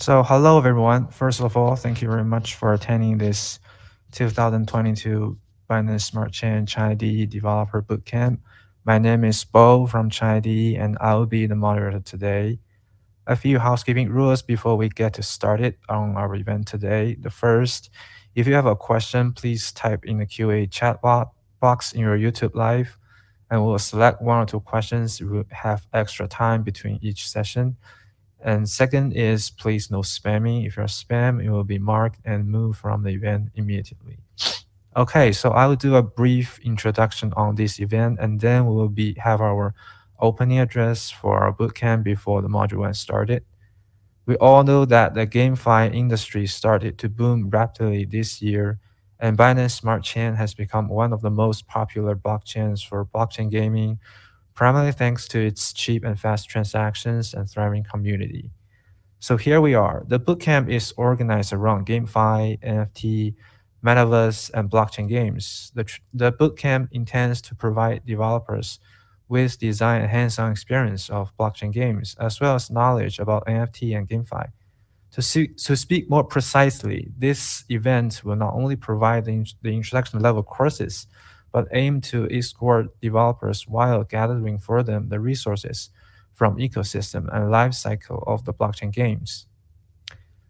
So, hello everyone. First of all, thank you very much for attending this 2022 Binance Smart Chain ChainIDE Developer Bootcamp. My name is Bo from ChainIDE, and I will be the moderator today. A few housekeeping rules before we get to started on our event today. The first, if you have a question, please type in the QA chat box in your YouTube live, and we'll select one or two questions. We will have extra time between each session. And second is please no spamming. If you're spam, it will be marked and moved from the event immediately. Okay, so I will do a brief introduction on this event, and then we will have our opening address for our bootcamp before the module 1 started. We all know that the GameFi industry started to boom rapidly this year, and Binance Smart Chain has become one of the most popular blockchains for blockchain gaming, primarily thanks to its cheap and fast transactions and thriving community. So here we are. The bootcamp is organized around GameFi, NFT, metaverse, and blockchain games. The bootcamp intends to provide developers with design and hands-on experience of blockchain games, as well as knowledge about NFT and GameFi. To speak more precisely, this event will not only provide the introduction level courses, but aim to escort developers while gathering for them the resources from ecosystem and life cycle of the blockchain games.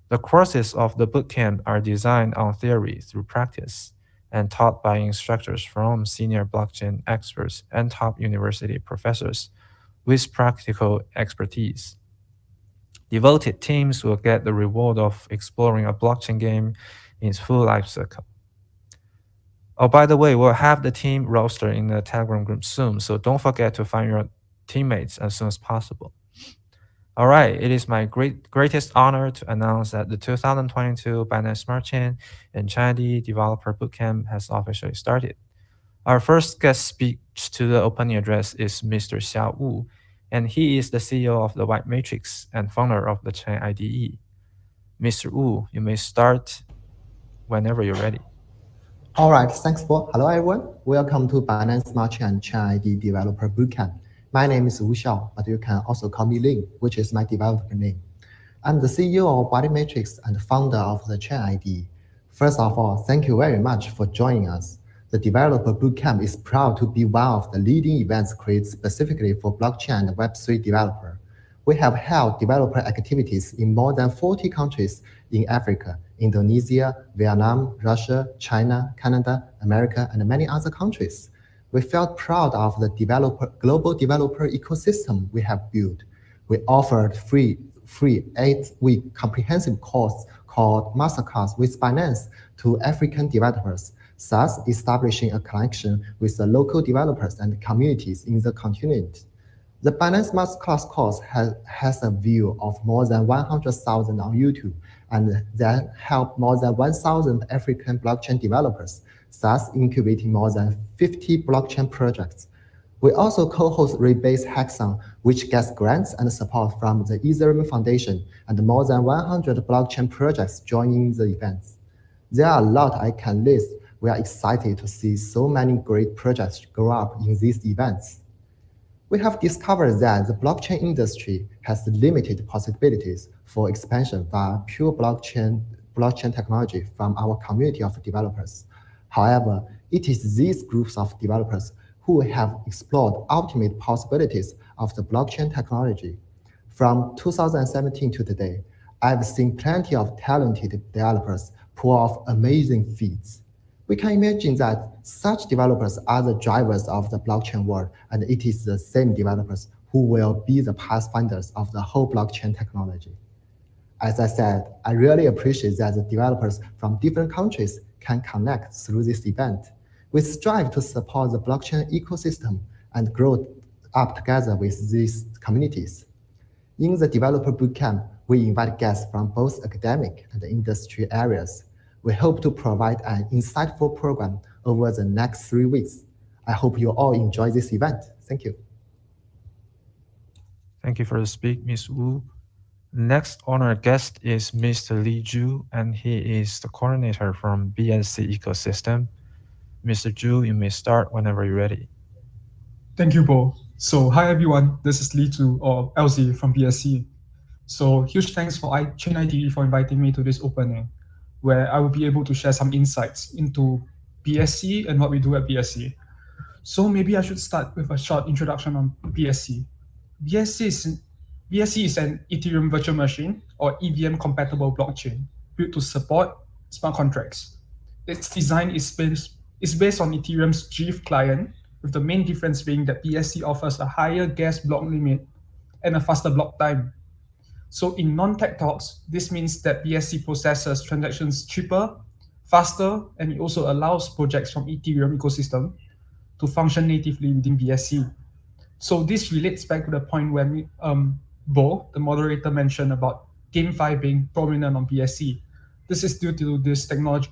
The courses of the bootcamp are designed on theory through practice and taught by instructors from senior blockchain experts and top university professors with practical expertise. Devoted teams will get the reward of exploring a blockchain game in its full life cycle. Oh, by the way, we'll have the team roster in the Telegram group soon, so don't forget to find your teammates as soon as possible. All right, it is my greatest honor to announce that the 2022 Binance Smart Chain and ChainIDE Developer Bootcamp has officially started. Our first guest speech to the opening address is Mr. Xiao Wu, and he is the CEO of the White Matrix and founder of the ChainIDE. Mr. Wu, you may start whenever you're ready. All right, thanks, Bo. Hello, everyone. Welcome to Binance Smart Chain and ChainIDE Developer Bootcamp. My name is Wu Xiao, but you can also call me Ling, which is my developer name. I'm the CEO of White Matrix and founder of the ChainIDE. First of all, thank you very much for joining us. The Developer Bootcamp is proud to be one of the leading events created specifically for blockchain and Web3 developers. We have held developer activities in more than 40 countries in Africa, Indonesia, Vietnam, Russia, China, Canada, America, and many other countries. We felt proud of the global developer ecosystem we have built. We offered free 8-week comprehensive course called Masterclass with Binance to African developers, thus establishing a connection with the local developers and communities in the continent. The Binance Masterclass course has a view of more than 100,000 on YouTube and that helped more than 1,000 African blockchain developers, thus incubating more than 50 blockchain projects. We also co-host Rebase Hackathon, which gets grants and support from the Ethereum Foundation and more than 100 blockchain projects joining the events. There are a lot I can list. We are excited to see so many great projects grow up in these events. We have discovered that the blockchain industry has limited possibilities for expansion via pure blockchain technology from our community of developers. However, it is these groups of developers who have explored ultimate possibilities of the blockchain technology. From 2017 to today, I've seen plenty of talented developers pull off amazing feats. We can imagine that such developers are the drivers of the blockchain world, and it is the same developers who will be the pathfinders of the whole blockchain technology. As I said, I really appreciate that the developers from different countries can connect through this event. We strive to support the blockchain ecosystem and grow up together with these communities. In the Developer Bootcamp, we invite guests from both academic and industry areas. We hope to provide an insightful program over the next 3 weeks. I hope you all enjoy this event. Thank you. Thank you for the speak, Ms. Wu. Next honored guest is Mr. Li Zhu, and he is the coordinator from BSC ecosystem. Mr. Zhu, you may start whenever you're ready. Thank you, Bo. So, hi everyone, this is Li Zhu or LZ from BSC. So huge thanks for ChainIDE for inviting me to this opening, where I will be able to share some insights into BSC and what we do at BSC. So maybe I should start with a short introduction on BSC. BSC is BSC is an Ethereum virtual machine or EVM compatible blockchain built to support smart contracts. Its design is based on Ethereum's GIF client, with the main difference being that BSC offers a higher gas block limit and a faster block time. So in non-tech talks, this means that BSC processes transactions cheaper, faster, and it also allows projects from Ethereum ecosystem to function natively within BSC. So this relates back to the point where Bo, the moderator, mentioned about GameFi being prominent on BSC. This is due to this technology.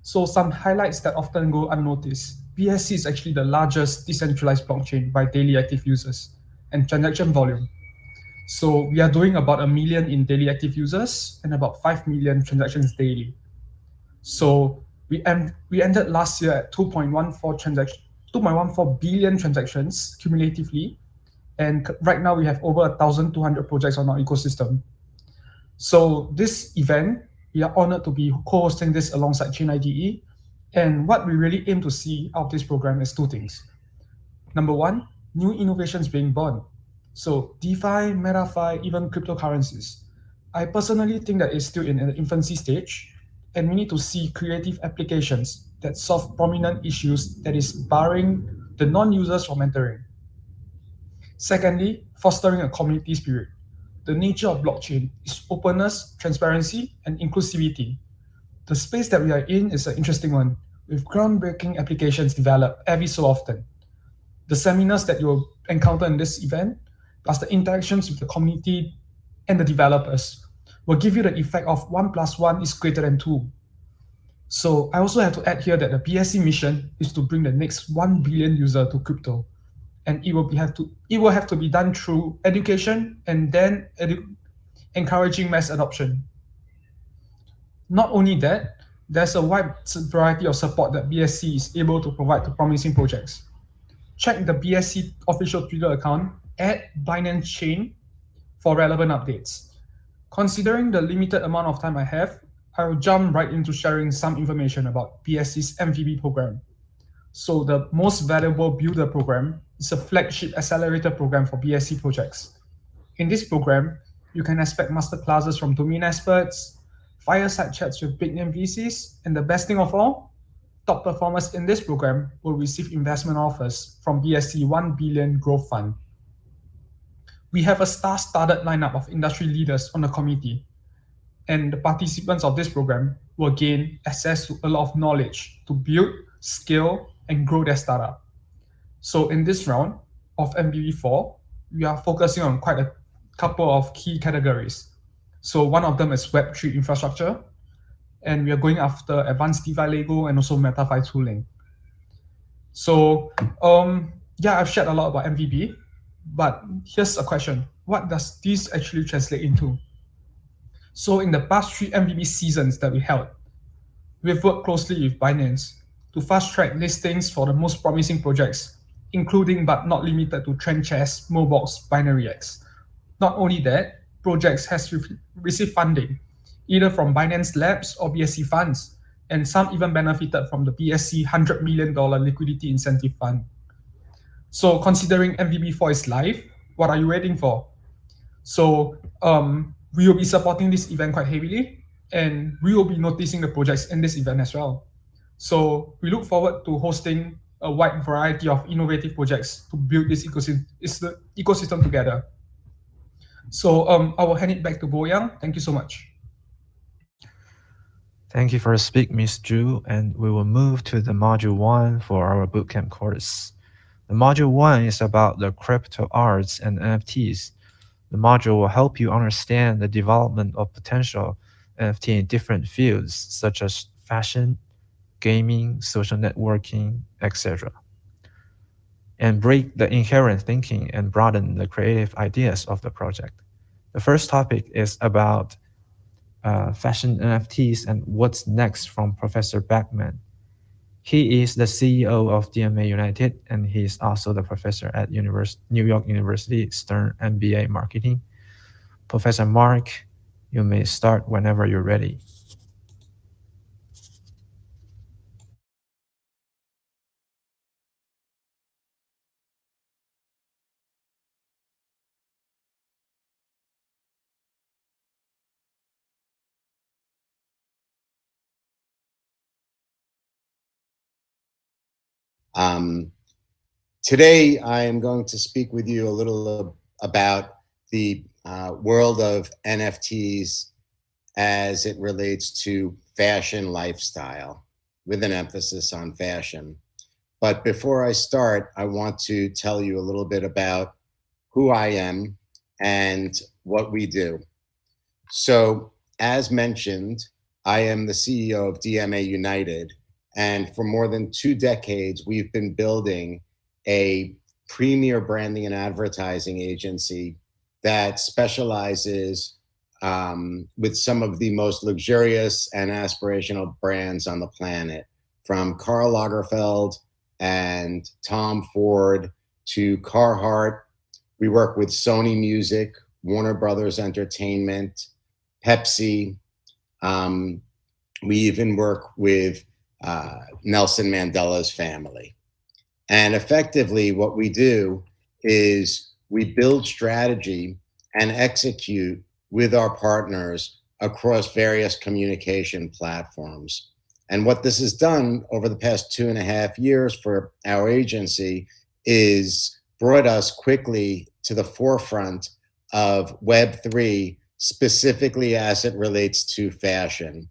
So some highlights that often go unnoticed. BSC is actually the largest decentralized blockchain by daily active users and transaction volume. So we are doing about 1 million in daily active users and about 5 million transactions daily. So we ended last year at 2.14 billion transactions cumulatively, and right now we have over 1,200 projects on our ecosystem. So this event, we are honored to be co-hosting this alongside ChainIDE, and what we really aim to see out of this program is two things. Number one, new innovations being born. So DeFi, MetaFi, even cryptocurrencies. I personally think that it's still in an infancy stage, and we need to see creative applications that solve prominent issues that is barring the non-users from entering. Secondly, fostering a community spirit. The nature of blockchain is openness, transparency, and inclusivity. The space that we are in is an interesting one, with groundbreaking applications developed every so often. The seminars that you'll encounter in this event, plus the interactions with the community and the developers, will give you the effect of 1 plus 1 is greater than 2. So I also have to add here that the BSC mission is to bring the next 1 billion user to crypto, and it will have to be done through education and then encouraging mass adoption. Not only that, there's a wide variety of support that BSC is able to provide to promising projects. Check the BSC official Twitter account at Binance Chain for relevant updates. Considering the limited amount of time I have, I will jump right into sharing some information about BSC's MVB program. So the Most Valuable Builder program is a flagship accelerator program for BSC projects. In this program, you can expect masterclasses from domain experts, fireside chats with big name VCs, and the best thing of all, top performers in this program will receive investment offers from BSC 1 billion growth fund. We have a star-studded lineup of industry leaders on the committee, and the participants of this program will gain access to a lot of knowledge to build, scale, and grow their startup. So in this round of MBB4, we are focusing on quite a couple of key categories. So one of them is Web3 infrastructure, and we are going after advanced DeFi Lego and also MetaFi tooling. So yeah, I've shared a lot about MVB, but here's a question. What does this actually translate into? So in the past 3 MVB seasons that we held, we've worked closely with Binance to fast-track listings for the most promising projects, including but not limited to TrendChess, Mobox, BinaryX. Not only that, projects has received funding, either from Binance Labs or BSC funds, and some even benefited from the BSC $100 million liquidity incentive fund. So considering MVB4 is live, what are you waiting for? So we will be supporting this event quite heavily, and we will be noticing the projects in this event as well. So we look forward to hosting a wide variety of innovative projects to build this ecosystem together. So I will hand it back to Bo Yang. Thank you so much. Thank you for the speak, Ms. Zhu, and we will move to the module 1 for our bootcamp course. The module 1 is about the crypto arts and NFTs. The module will help you understand the development of potential NFT in different fields such as fashion, gaming, social networking, etc., and break the inherent thinking and broaden the creative ideas of the project. The first topic is about fashion NFTs and what's next from Professor Beckman. He is the CEO of DMA United, and he is also the professor at New York University Stern MBA Marketing. Professor Mark, you may start whenever you're ready. Today, I am going to speak with you a little about the world of NFTs as it relates to fashion lifestyle, with an emphasis on fashion. But before I start, I want to tell you a little bit about who I am and what we do. So, as mentioned, I am the CEO of DMA United, and for more than 2 decades, we've been building a premier branding and advertising agency that specializes with some of the most luxurious and aspirational brands on the planet, from Karl Lagerfeld and Tom Ford to Carhartt. We work with Sony Music, Warner Brothers Entertainment, Pepsi. We even work with Nelson Mandela's family. And effectively, what we do is we build strategy and execute with our partners across various communication platforms. And what this has done over the past 2.5 years for our agency is brought us quickly to the forefront of Web3, specifically as it relates to fashion.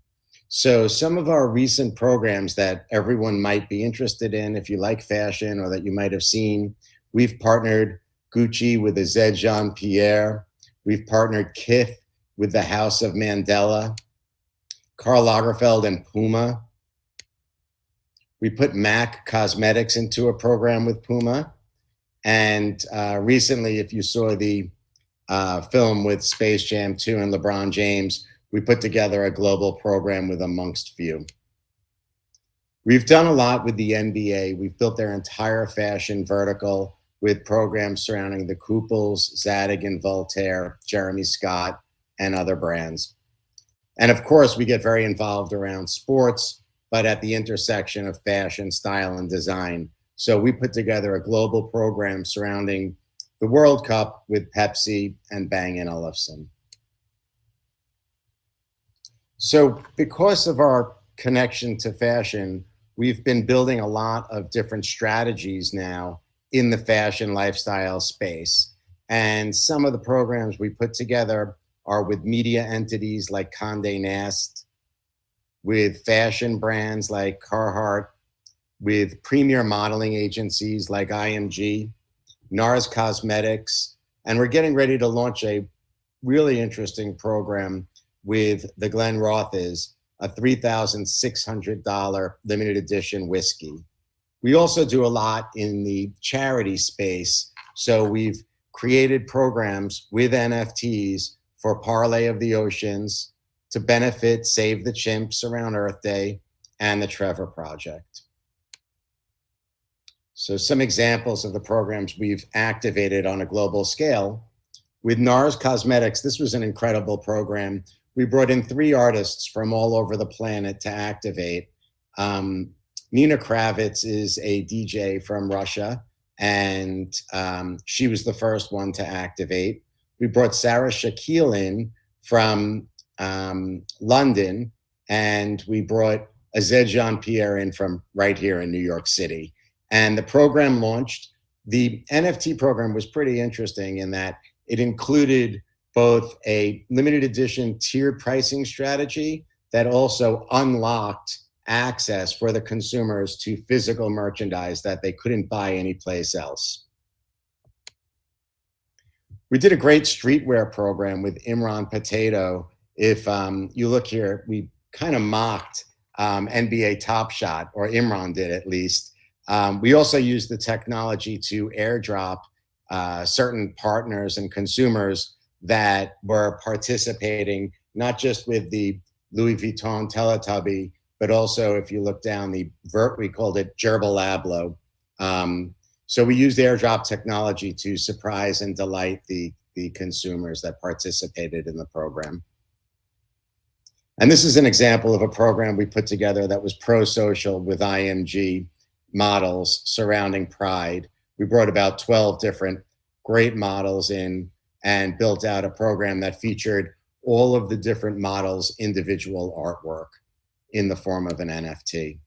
So some of our recent programs that everyone might be interested in, if you like fashion or that you might have seen, we've partnered Gucci with Azed Jean-Pierre. We've partnered Kith with the House of Mandela, Karl Lagerfeld and Puma. We put MAC Cosmetics into a program with Puma. And recently, if you saw the film with Space Jam 2 and LeBron James, we put together a global program with Amongst Few. We've done a lot with the NBA. We've built their entire fashion vertical with programs surrounding the Kooples, Zadig and Voltaire, Jeremy Scott, and other brands. And of course, we get very involved around sports, but at the intersection of fashion, style, and design. So we put together a global program surrounding the World Cup with Pepsi and Bang & Olufsen. So because of our connection to fashion, we've been building a lot of different strategies now in the fashion lifestyle space. And some of the programs we put together are with media entities like Condé Nast, with fashion brands like Carhartt, with premier modeling agencies like IMG, NARS Cosmetics, and we're getting ready to launch a really interesting program with the Glen Rothes, a $3,600 limited edition whiskey. We also do a lot in the charity space. So we've created programs with NFTs for Parlay of the Oceans to benefit Save the Chimps around Earth Day and the Trevor Project. So some examples of the programs we've activated on a global scale. With NARS Cosmetics, this was an incredible program. We brought in 3 artists from all over the planet to activate. Nina Kravitz is a DJ from Russia, and she was the first one to activate. We brought Sarah Shaquille in from London, and we brought Azed Jean-Pierre in from right here in New York City. And the program launched. The NFT program was pretty interesting in that it included both a limited edition tiered pricing strategy that also unlocked access for the consumers to physical merchandise that they couldn't buy anyplace else. We did a great streetwear program with Imran Potato. If you look here, we kind of mocked NBA Top Shot, or Imran did at least. We also used the technology to airdrop certain partners and consumers that were participating, not just with the Louis Vuitton Teletubby but also if you look down the vert, we called it Gerbil Lablo. So we used airdrop technology to surprise and delight the consumers that participated in the program. And this is an example of a program we put together that was pro-social with IMG models surrounding Pride. We brought about 12 different great models in and built out a program that featured all of the different models' individual artwork in the form of an NFT.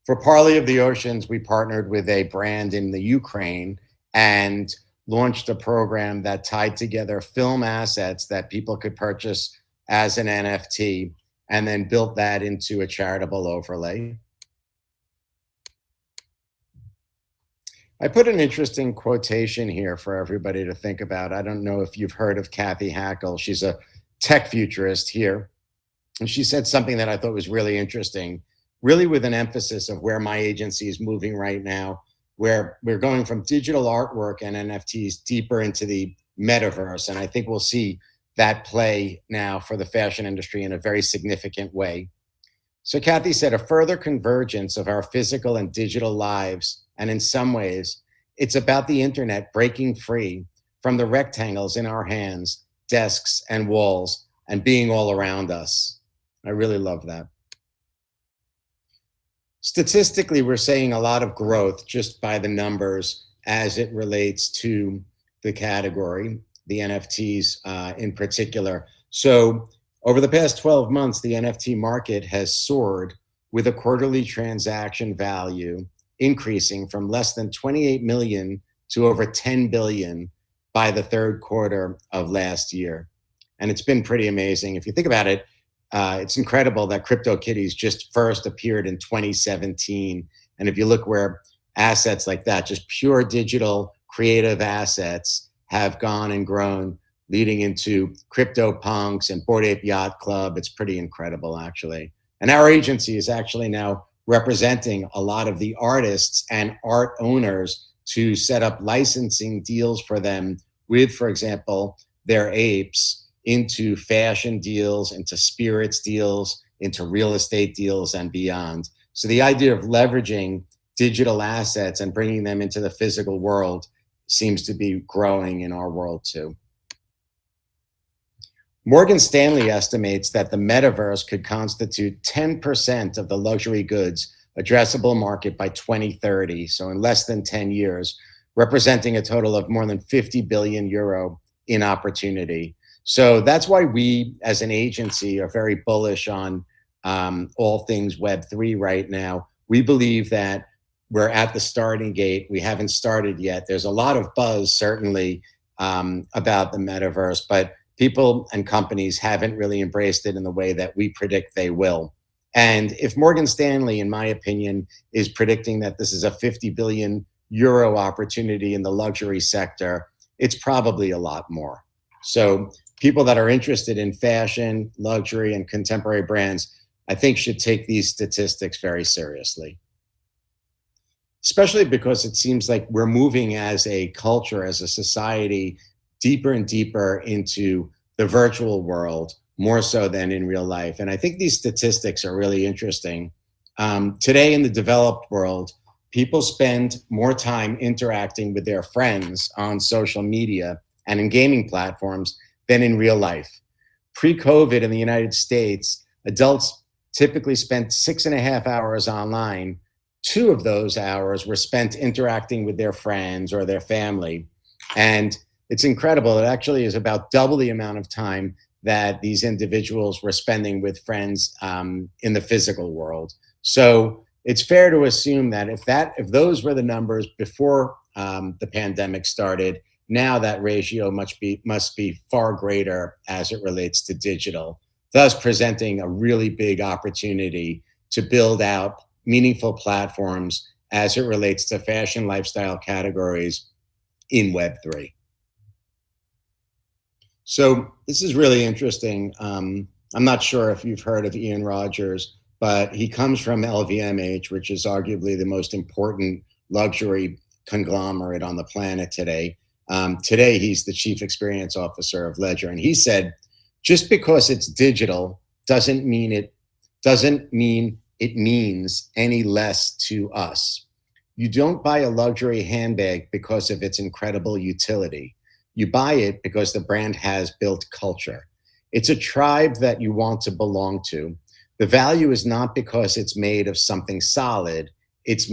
For Parley of the Oceans, we partnered with a brand in the Ukraine and launched a program that tied together film assets that people could purchase as an NFT and then built that into a charitable overlay. I put an interesting quotation here for everybody to think about. I don't know if you've heard of Kathy Hackle. She's a tech futurist here. And she said something that I thought was really interesting, really with an emphasis of where my agency is moving right now, where we're going from digital artwork and NFTs deeper into the metaverse. And I think we'll see that play now for the fashion industry in a very significant way. So Kathy said, a further convergence of our physical and digital lives. And in some ways, it's about the internet breaking free from the rectangles in our hands, desks, and walls, and being all around us. I really love that. Statistically, we're seeing a lot of growth just by the numbers as it relates to the category, the NFTs in particular. So over the past 12 months, the NFT market has soared with a quarterly transaction value increasing from less than 28 million to over 10 billion by the third quarter of last year. And it's been pretty amazing. If you think about it, it's incredible that CryptoKitties just first appeared in 2017. And if you look where assets like that, just pure digital creative assets have gone and grown, leading into CryptoPunks and Bored Ape Yacht Club, it's pretty incredible, actually. And our agency is actually now representing a lot of the artists and art owners to set up licensing deals for them with, for example, their apes into fashion deals, into spirits deals, into real estate deals and beyond. So the idea of leveraging digital assets and bringing them into the physical world seems to be growing in our world too. Morgan Stanley estimates that the metaverse could constitute 10% of the luxury goods addressable market by 2030, so in less than 10 years, representing a total of more than 50 billion euro in opportunity. So that's why we, as an agency, are very bullish on all things Web3 right now. We believe that we're at the starting gate. We haven't started yet. There's a lot of buzz, certainly, about the metaverse, but people and companies haven't really embraced it in the way that we predict they will. And if Morgan Stanley, in my opinion, is predicting that this is a 50 billion euro opportunity in the luxury sector, it's probably a lot more. So people that are interested in fashion, luxury, and contemporary brands, I think should take these statistics very seriously. Especially because it seems like we're moving as a culture, as a society, deeper and deeper into the virtual world, more so than in real life. And I think these statistics are really interesting. Today in the developed world, people spend more time interacting with their friends on social media and in gaming platforms than in real life. Pre-COVID in the United States, adults typically spent 6.5 hours online. 2 of those hours were spent interacting with their friends or their family. And it's incredible. It actually is about double the amount of time that these individuals were spending with friends in the physical world. So it's fair to assume that if those were the numbers before the pandemic started, now that ratio must be far greater as it relates to digital, thus presenting a really big opportunity to build out meaningful platforms as it relates to fashion lifestyle categories in Web3. So this is really interesting. I'm not sure if you've heard of Ian Rogers, but he comes from LVMH, which is arguably the most important luxury conglomerate on the planet today. Today, he's the chief experience officer of Ledger. And he said, just because it's digital doesn't mean it means any less to us. You don't buy a luxury handbag because of its incredible utility. You buy it because the brand has built culture. It's a tribe that you want to belong to. The value is not because it's made of something solid. Its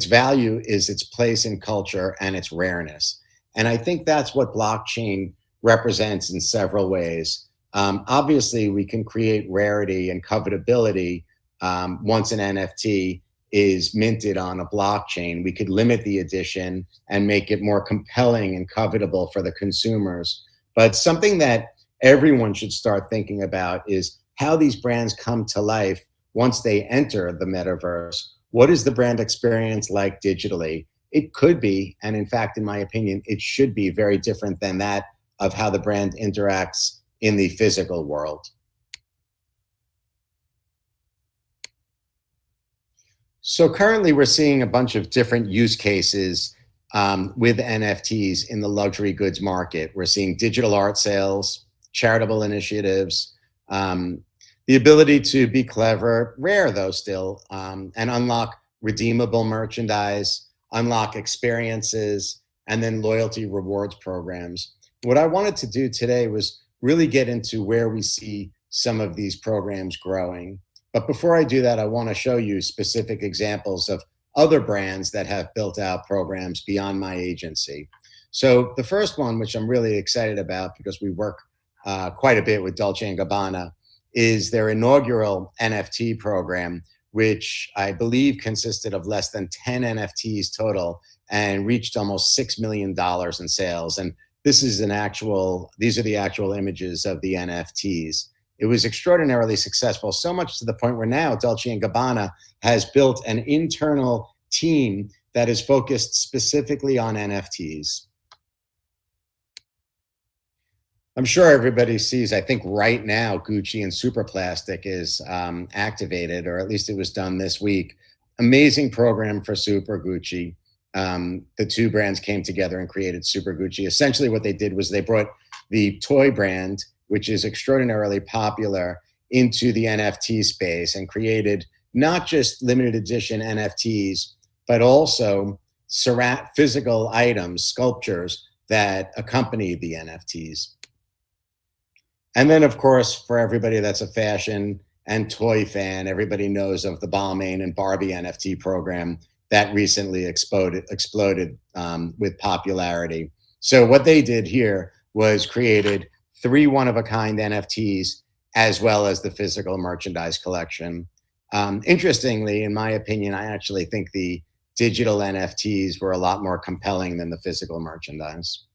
value is its place in culture and its rareness. And I think that's what blockchain represents in several ways. Obviously, we can create rarity and covetability once an NFT is minted on a blockchain. We could limit the edition and make it more compelling and covetable for the consumers. But something that everyone should start thinking about is how these brands come to life once they enter the metaverse. What is the brand experience like digitally? It could be, and in fact, in my opinion, it should be very different than that of how the brand interacts in the physical world. So currently we're seeing a bunch of different use cases with NFTs in the luxury goods market. We're seeing digital art sales, charitable initiatives, the ability to be clever, rare though still, and unlock redeemable merchandise, unlock experiences, and then loyalty rewards programs. What I wanted to do today was really get into where we see some of these programs growing. But before I do that, I want to show you specific examples of other brands that have built out programs beyond my agency. So the first one, which I'm really excited about because we work quite a bit with Dolce & Gabbana, is their inaugural NFT program, which I believe consisted of less than 10 NFTs total and reached almost $6 million in sales. And these are the actual images of the NFTs. It was extraordinarily successful, so much to the point where now Dolce & Gabbana has built an internal team that is focused specifically on NFTs. I'm sure everybody sees, I think right now, Gucci and Superplastic is activated, or at least it was done this week. Amazing program for Super Gucci. The two brands came together and created Super Gucci. Essentially what they did was they brought the toy brand, which is extraordinarily popular, into the NFT space and created not just limited edition NFTs, but also physical items, sculptures that accompany the NFTs. And then, of course, for everybody that's a fashion and toy fan, everybody knows of the Balmain and Barbie NFT program that recently exploded with popularity. So what they did here was created 3 one-of-a-kind NFTs, as well as the physical merchandise collection. Interestingly, in my opinion, I actually think the digital NFTs were a lot more compelling than the physical merchandise.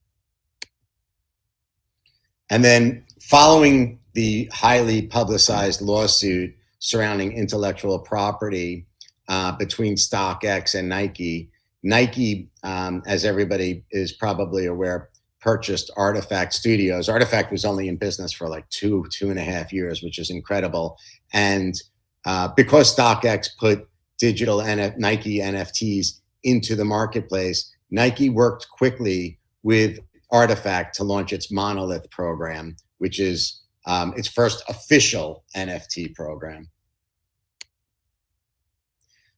And then following the highly publicized lawsuit surrounding intellectual property between StockX and Nike, as everybody is probably aware, purchased Artifact Studios. Artifact was only in business for like 2.5 years, which is incredible. And because StockX put digital Nike NFTs into the marketplace, Nike worked quickly with Artifact to launch its Monolith program, which is its first official NFT program.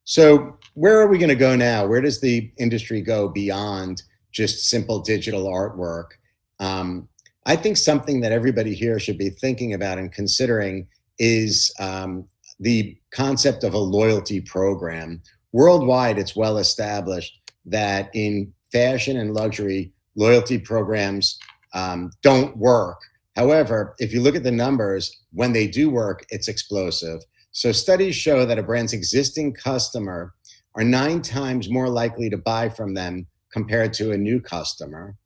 So where are we going to go now? Where does the industry go beyond just simple digital artwork? I think something that everybody here should be thinking about and considering is the concept of a loyalty program. Worldwide, it's well established that in fashion and luxury, loyalty programs don't work. However, if you look at the numbers, when they do work, it's explosive. So studies show that a brand's existing customer are 9 times more likely to buy from them compared to a new customer.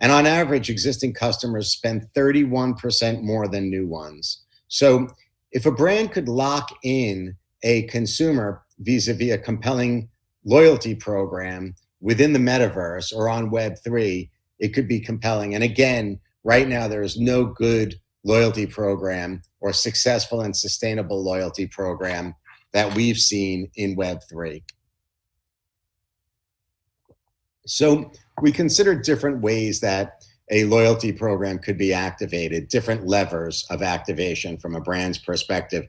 And on average, existing customers spend 31% more than new ones. So if a brand could lock in a consumer vis-a-vis a compelling loyalty program within the metaverse or on Web3, it could be compelling. And again, right now, there is no good loyalty program or successful and sustainable loyalty program that we've seen in Web3. So we considered different ways that a loyalty program could be activated, different levers of activation from a brand's perspective,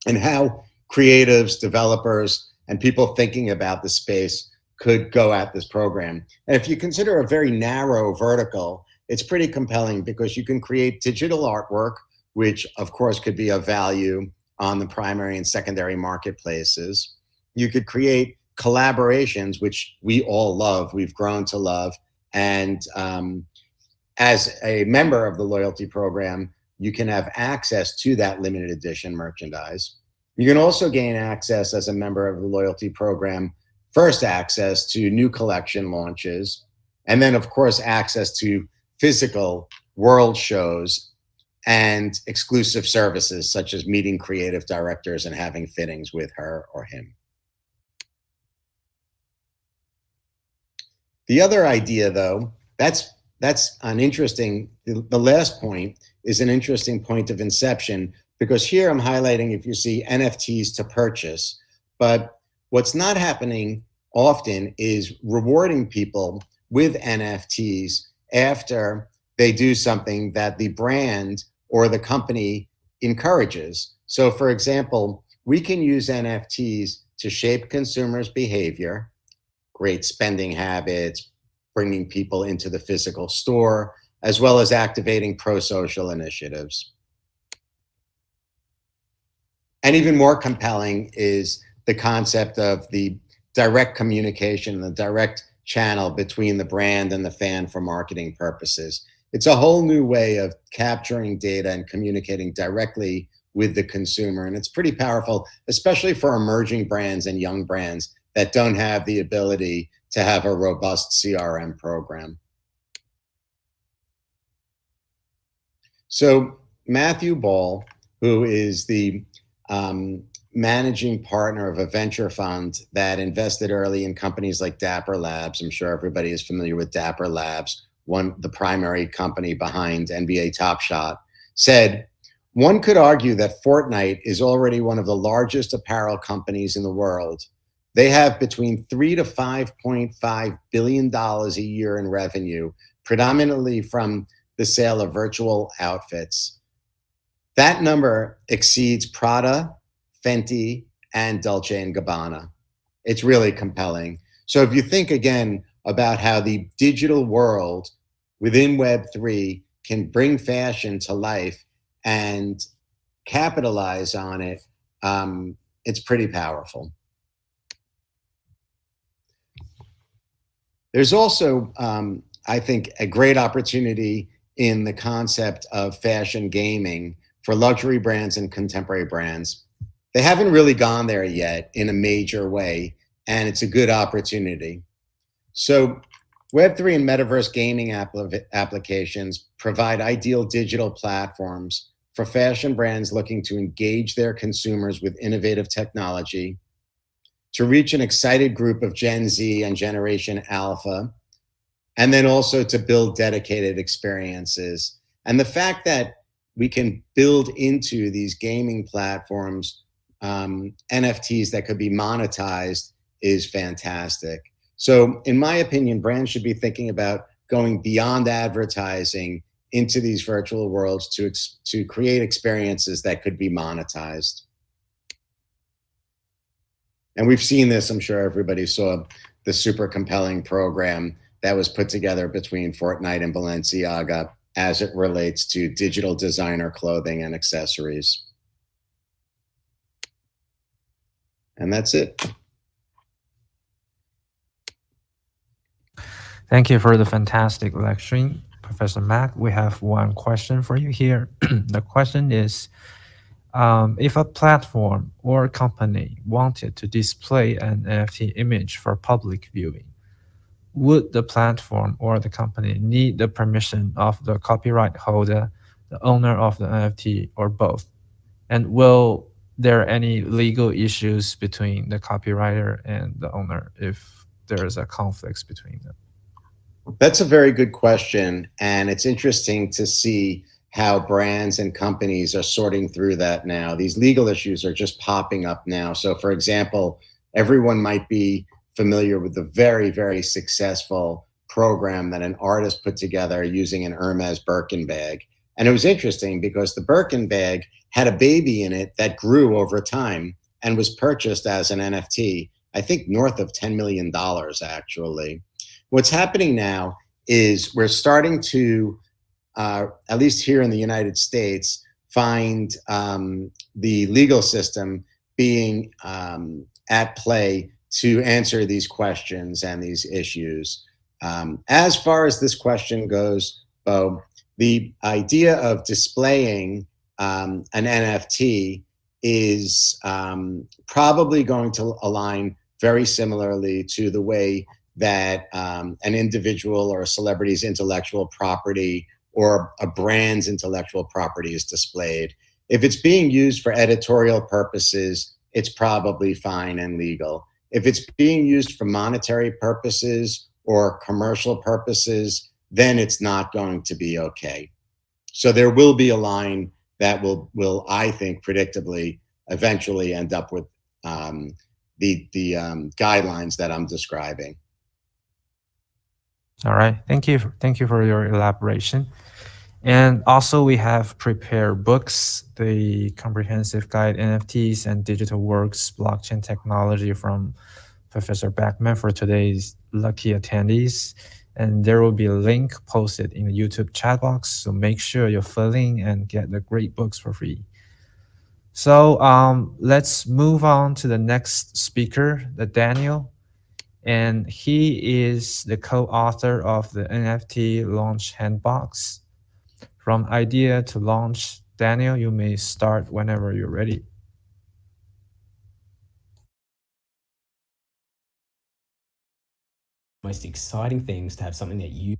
and how creatives, developers, and people thinking about the space could go at this program. And if you consider a very narrow vertical, it's pretty compelling because you can create digital artwork, which of course could be of value on the primary and secondary marketplaces. You could create collaborations, which we all love, we've grown to love. And as a member of the loyalty program, you can have access to that limited edition merchandise. You can also gain access as a member of the loyalty program, first access to new collection launches, and then of course access to physical world shows and exclusive services such as meeting creative directors and having fittings with her or him. The other idea though, that's an interesting, the last point is an interesting point of inception, because here I'm highlighting, if you see, NFTs to purchase, but what's not happening often is rewarding people with NFTs after they do something that the brand or the company encourages. So for example, we can use NFTs to shape consumers' behavior, great spending habits, bringing people into the physical store, as well as activating pro-social initiatives. And even more compelling is the concept of the direct communication, the direct channel between the brand and the fan for marketing purposes. It's a whole new way of capturing data and communicating directly with the consumer. And it's pretty powerful, especially for emerging brands and young brands that don't have the ability to have a robust CRM program. So Matthew Ball, who is the managing partner of a venture fund that invested early in companies like Dapper Labs. I'm sure everybody is familiar with Dapper Labs, the primary company behind NBA Top Shot, said, "One could argue that Fortnite is already one of the largest apparel companies in the world. They have between $3 to $5.5 billion a year in revenue, predominantly from the sale of virtual outfits. That number exceeds Prada, Fenty, and Dolce & Gabbana." It's really compelling. So if you think again about how the digital world within Web3 can bring fashion to life and capitalize on it, it's pretty powerful. There's also, I think, a great opportunity in the concept of fashion gaming for luxury brands and contemporary brands. They haven't really gone there yet in a major way, and it's a good opportunity. So Web3 and metaverse gaming applications provide ideal digital platforms for fashion brands looking to engage their consumers with innovative technology, to reach an excited group of Gen Z and Generation Alpha, and then also to build dedicated experiences. And the fact that we can build into these gaming platforms NFTs that could be monetized is fantastic. So in my opinion, brands should be thinking about going beyond advertising into these virtual worlds to create experiences that could be monetized. And we've seen this, I'm sure everybody saw the super compelling program that was put together between Fortnite and Balenciaga as it relates to digital designer clothing and accessories. And that's it. Thank you for the fantastic lecturing, Professor Mack. We have one question for you here. The question is, if a platform or company wanted to display an NFT image for public viewing, would the platform or the company need the permission of the copyright holder, the owner of the NFT, or both? And will there any legal issues between the copywriter and the owner if there is a conflict between them? That's a very good question. And it's interesting to see how brands and companies are sorting through that now. These legal issues are just popping up now. So for example, everyone might be familiar with the very, very successful program that an artist put together using an Hermes Birkin bag. And it was interesting because the Birkin bag had a baby in it that grew over time and was purchased as an NFT, I think north of $10 million actually. What's happening now is we're starting to, at least here in the United States, find the legal system being at play to answer these questions and these issues. As far as this question goes, Bo, the idea of displaying an NFT is probably going to align very similarly to the way that an individual or a celebrity's intellectual property or a brand's intellectual property is displayed. If it's being used for editorial purposes, it's probably fine and legal. If it's being used for monetary purposes or commercial purposes, then it's not going to be okay. So there will be a line that will I think, predictably, eventually end up with the guidelines that I'm describing. All right, thank you for your elaboration. And also we have prepared books, the comprehensive guide NFTs and digital works, blockchain technology from Professor Beckman for today's lucky attendees. And there will be a link posted in the YouTube chat box. So make sure you fill in and get the great books for free. So let's move on to the next speaker, the Daniel. And he is the co-author of the NFT Launch Handbox. From idea to launch, Daniel, you may start whenever you're ready. Most exciting things to have something that you...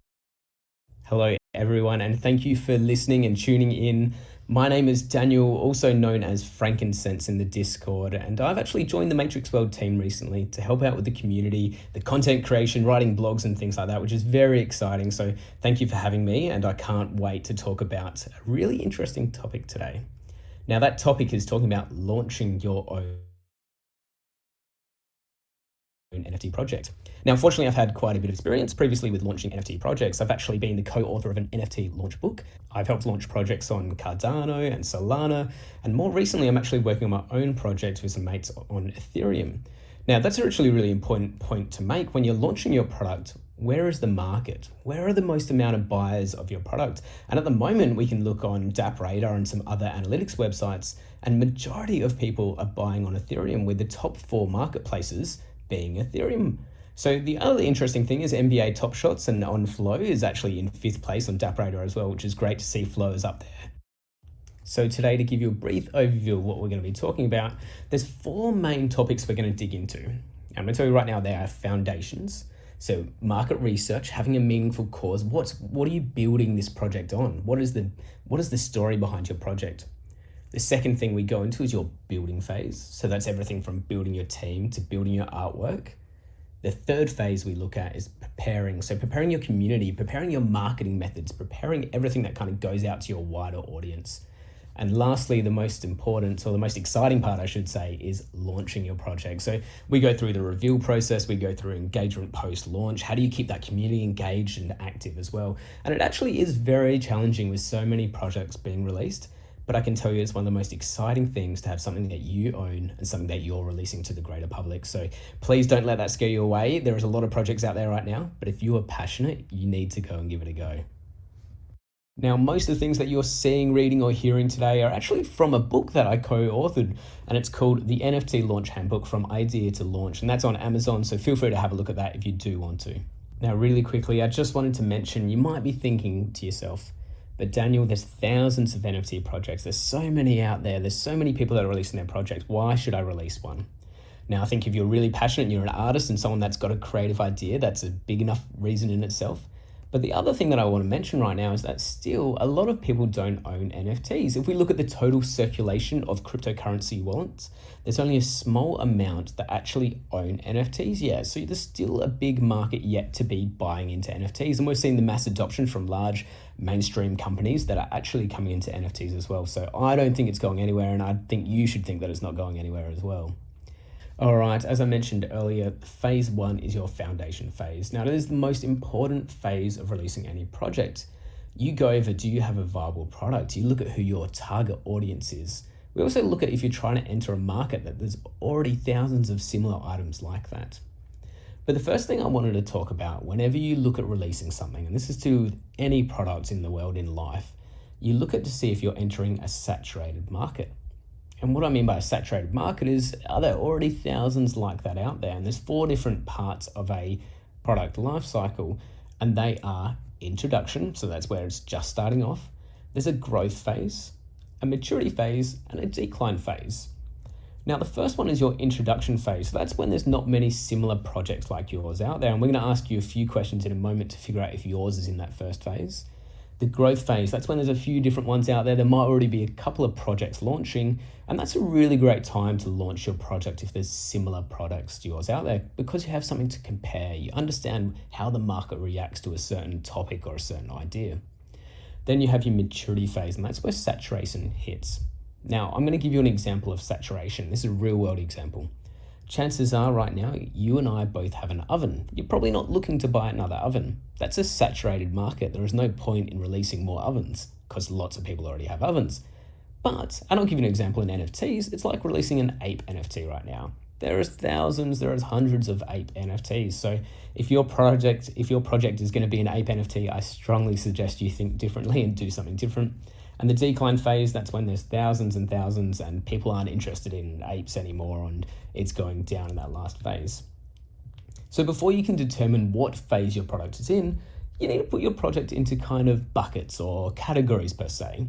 Hello everyone, and thank you for listening and tuning in. My name is Daniel, also known as Frankincense in the Discord, and I've actually joined the Matrix World team recently to help out with the community, the content creation, writing blogs and things like that, which is very exciting. So thank you for having me, and I can't wait to talk about a really interesting topic today. Now that topic is talking about launching your own NFT project. Now, unfortunately, I've had quite a bit of experience previously with launching NFT projects. I've actually been the co-author of an NFT launch book. I've helped launch projects on Cardano and Solana, and more recently, I'm actually working on my own project with some mates on Ethereum. Now, that's actually a really important point to make. When you're launching your product, where is the market? Where are the most amount of buyers of your product? And at the moment, we can look on Dapp Radar and some other analytics websites, and majority of people are buying on Ethereum, with the top 4 marketplaces being Ethereum. So the other interesting thing is NBA Top Shots and on Flow is actually in 5th place on Dapp Radar as well, which is great to see Flow is up there. So today, to give you a brief overview of what we're going to be talking about, there's 4 main topics we're going to dig into. I'm going to tell you right now, they are foundations. So market research, having a meaningful cause. What are you building this project on? What is the story behind your project? The second thing we go into is your building phase. So that's everything from building your team to building your artwork. The third phase we look at is preparing. So preparing your community, preparing your marketing methods, preparing everything that kind of goes out to your wider audience. And lastly, the most important, or the most exciting part, I should say, is launching your project. So we go through the reveal process, we go through engagement post-launch. How do you keep that community engaged and active as well? And it actually is very challenging with so many projects being released. But I can tell you it's one of the most exciting things to have something that you own and something that you're releasing to the greater public. So please don't let that scare you away. There is a lot of projects out there right now, but if you are passionate, you need to go and give it a go. Now, most of the things that you're seeing, reading, or hearing today are actually from a book that I co-authored, and it's called The NFT Launch Handbook, From Idea to Launch, and that's on Amazon, so feel free to have a look at that if you do want to. Now, really quickly, I just wanted to mention, you might be thinking to yourself, but Daniel, there's thousands of NFT projects. There's so many out there. There's so many people that are releasing their projects. Why should I release one? Now, I think if you're really passionate and you're an artist and someone that's got a creative idea, that's a big enough reason in itself. But the other thing that I want to mention right now is that still a lot of people don't own NFTs. If we look at the total circulation of cryptocurrency wallets, there's only a small amount that actually own NFTs. Yeah, so there's still a big market yet to be buying into NFTs. And we've seen the mass adoption from large mainstream companies that are actually coming into NFTs as well. So I don't think it's going anywhere, and I think you should think that it's not going anywhere as well. All right, as I mentioned earlier, phase 1 is your foundation phase. Now, it is the most important phase of releasing any project. You go over, do you have a viable product? You look at who your target audience is. We also look at if you're trying to enter a market that there's already thousands of similar items like that. But the first thing I wanted to talk about whenever you look at releasing something, and this is to do with any product in the world in life, you look at to see if you're entering a saturated market. And what I mean by a saturated market is, are there already thousands like that out there? And there's 4 different parts of a product life cycle, and they are introduction, so that's where it's just starting off. There's a growth phase, a maturity phase, and a decline phase. Now, the first one is your introduction phase. So that's when there's not many similar projects like yours out there. And we're going to ask you a few questions in a moment to figure out if yours is in that first phase. The growth phase, that's when there's a few different ones out there. There might already be a couple of projects launching, and that's a really great time to launch your project if there's similar products to yours out there, because you have something to compare. You understand how the market reacts to a certain topic or a certain idea. Then you have your maturity phase, and that's where saturation hits. Now, I'm going to give you an example of saturation. This is a real world example. Chances are right now, you and I both have an oven. You're probably not looking to buy another oven. That's a saturated market. There is no point in releasing more ovens because lots of people already have ovens. But, and I'll give you an example in NFTs, it's like releasing an ape NFT right now. There is thousands, there is hundreds of ape NFTs. So if your project is going to be an ape NFT, I strongly suggest you think differently and do something different. And the decline phase, that's when there's thousands and thousands and people aren't interested in apes anymore and it's going down in that last phase. So before you can determine what phase your product is in, you need to put your project into kind of buckets or categories per se.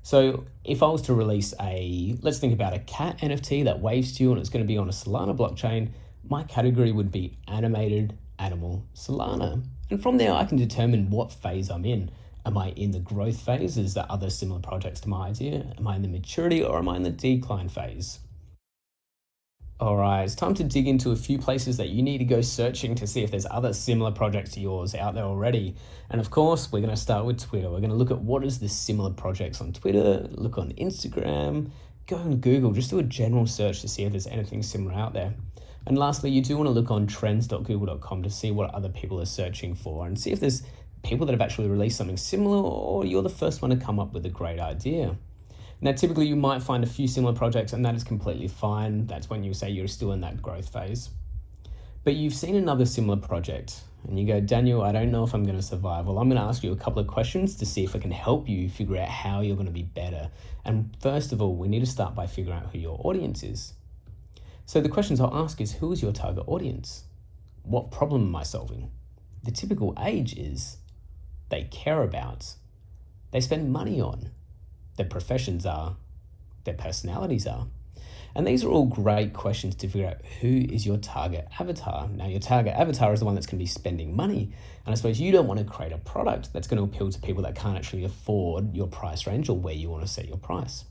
So if I was to release let's think about a cat NFT that waves to you and it's going to be on a Solana blockchain, my category would be animated animal Solana. And from there, I can determine what phase I'm in. Am I in the growth phase? Is there other similar projects to my idea? Am I in the maturity or am I in the decline phase? All right, it's time to dig into a few places that you need to go searching to see if there's other similar projects to yours out there already. And of course, we're going to start with Twitter. We're going to look at what is the similar projects on Twitter, look on Instagram, go on Google, just do a general search to see if there's anything similar out there. And lastly, you do want to look on trends.google.com to see what other people are searching for and see if there's people that have actually released something similar or you're the first one to come up with a great idea. Now, typically you might find a few similar projects and that is completely fine. That's when you say you're still in that growth phase. But you've seen another similar project and you go, Daniel, I don't know if I'm going to survive. Well, I'm going to ask you a couple of questions to see if I can help you figure out how you're going to be better. And first of all, we need to start by figuring out who your audience is. So the questions I'll ask is, who is your target audience? What problem am I solving? The typical age is, they care about, they spend money on, their professions are, their personalities are. And these are all great questions to figure out who is your target avatar. Now, your target avatar is the one that's going to be spending money. And I suppose you don't want to create a product that's going to appeal to people that can't actually afford your price range or where you want to set your price.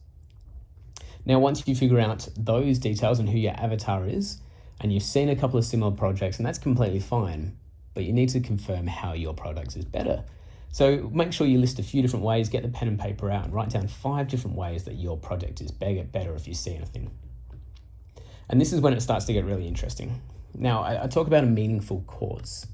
Now, once you figure out those details and who your avatar is, and you've seen a couple of similar projects, and that's completely fine, but you need to confirm how your product is better. So make sure you list a few different ways, get the pen and paper out and write down 5 different ways that your project is better if you see anything. And this is when it starts to get really interesting. Now, I talk about a meaningful cause.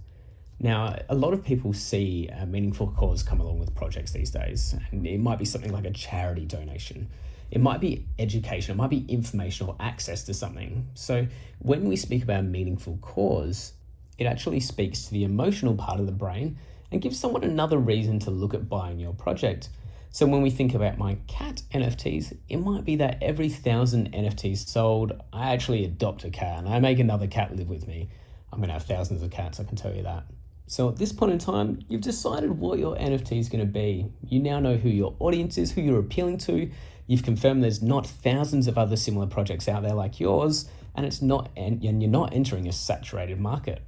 Now, a lot of people see a meaningful cause come along with projects these days, and it might be something like a charity donation. It might be education, it might be information or access to something. So when we speak about a meaningful cause, it actually speaks to the emotional part of the brain and gives someone another reason to look at buying your project. So when we think about my cat NFTs, it might be that every 1,000 NFTs sold, I actually adopt a cat and I make another cat live with me. I'm gonna have thousands of cats, I can tell you that. So at this point in time, you've decided what your NFT is gonna be. You now know who your audience is, who you're appealing to. You've confirmed there's not thousands of other similar projects out there like yours, and you're not entering a saturated market.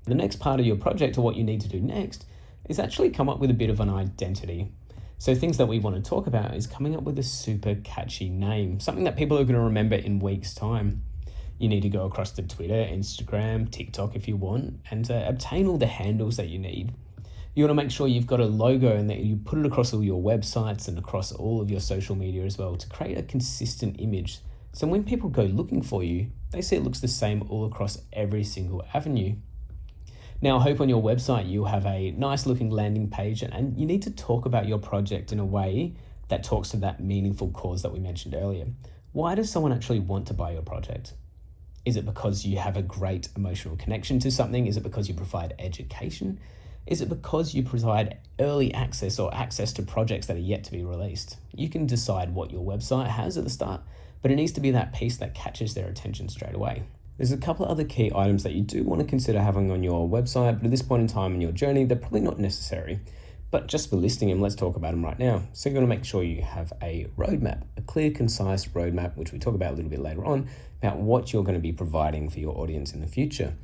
The next part of your project, or what you need to do next, is actually come up with a bit of an identity. So things that we want to talk about is coming up with a super catchy name, something that people are going to remember in weeks' time. You need to go across to Twitter, Instagram, TikTok if you want, and obtain all the handles that you need. You want to make sure you've got a logo and that you put it across all your websites and across all of your social media as well to create a consistent image So when people go looking for you, they see it looks the same all across every single avenue. Now, I hope on your website you have a nice looking landing page, and you need to talk about your project in a way that talks to that meaningful cause that we mentioned earlier. Why does someone actually want to buy your project? Is it because you have a great emotional connection to something? Is it because you provide education? Is it because you provide early access or access to projects that are yet to be released? You can decide what your website has at the start, but it needs to be that piece that catches their attention straight away. There's a couple of other key items that you do want to consider having on your website, but at this point in time in your journey, they're probably not necessary. But just for listing them, let's talk about them right now. So you're going to make sure you have a roadmap, a clear, concise roadmap, which we talk about a little bit later on, about what you're going to be providing for your audience in the future.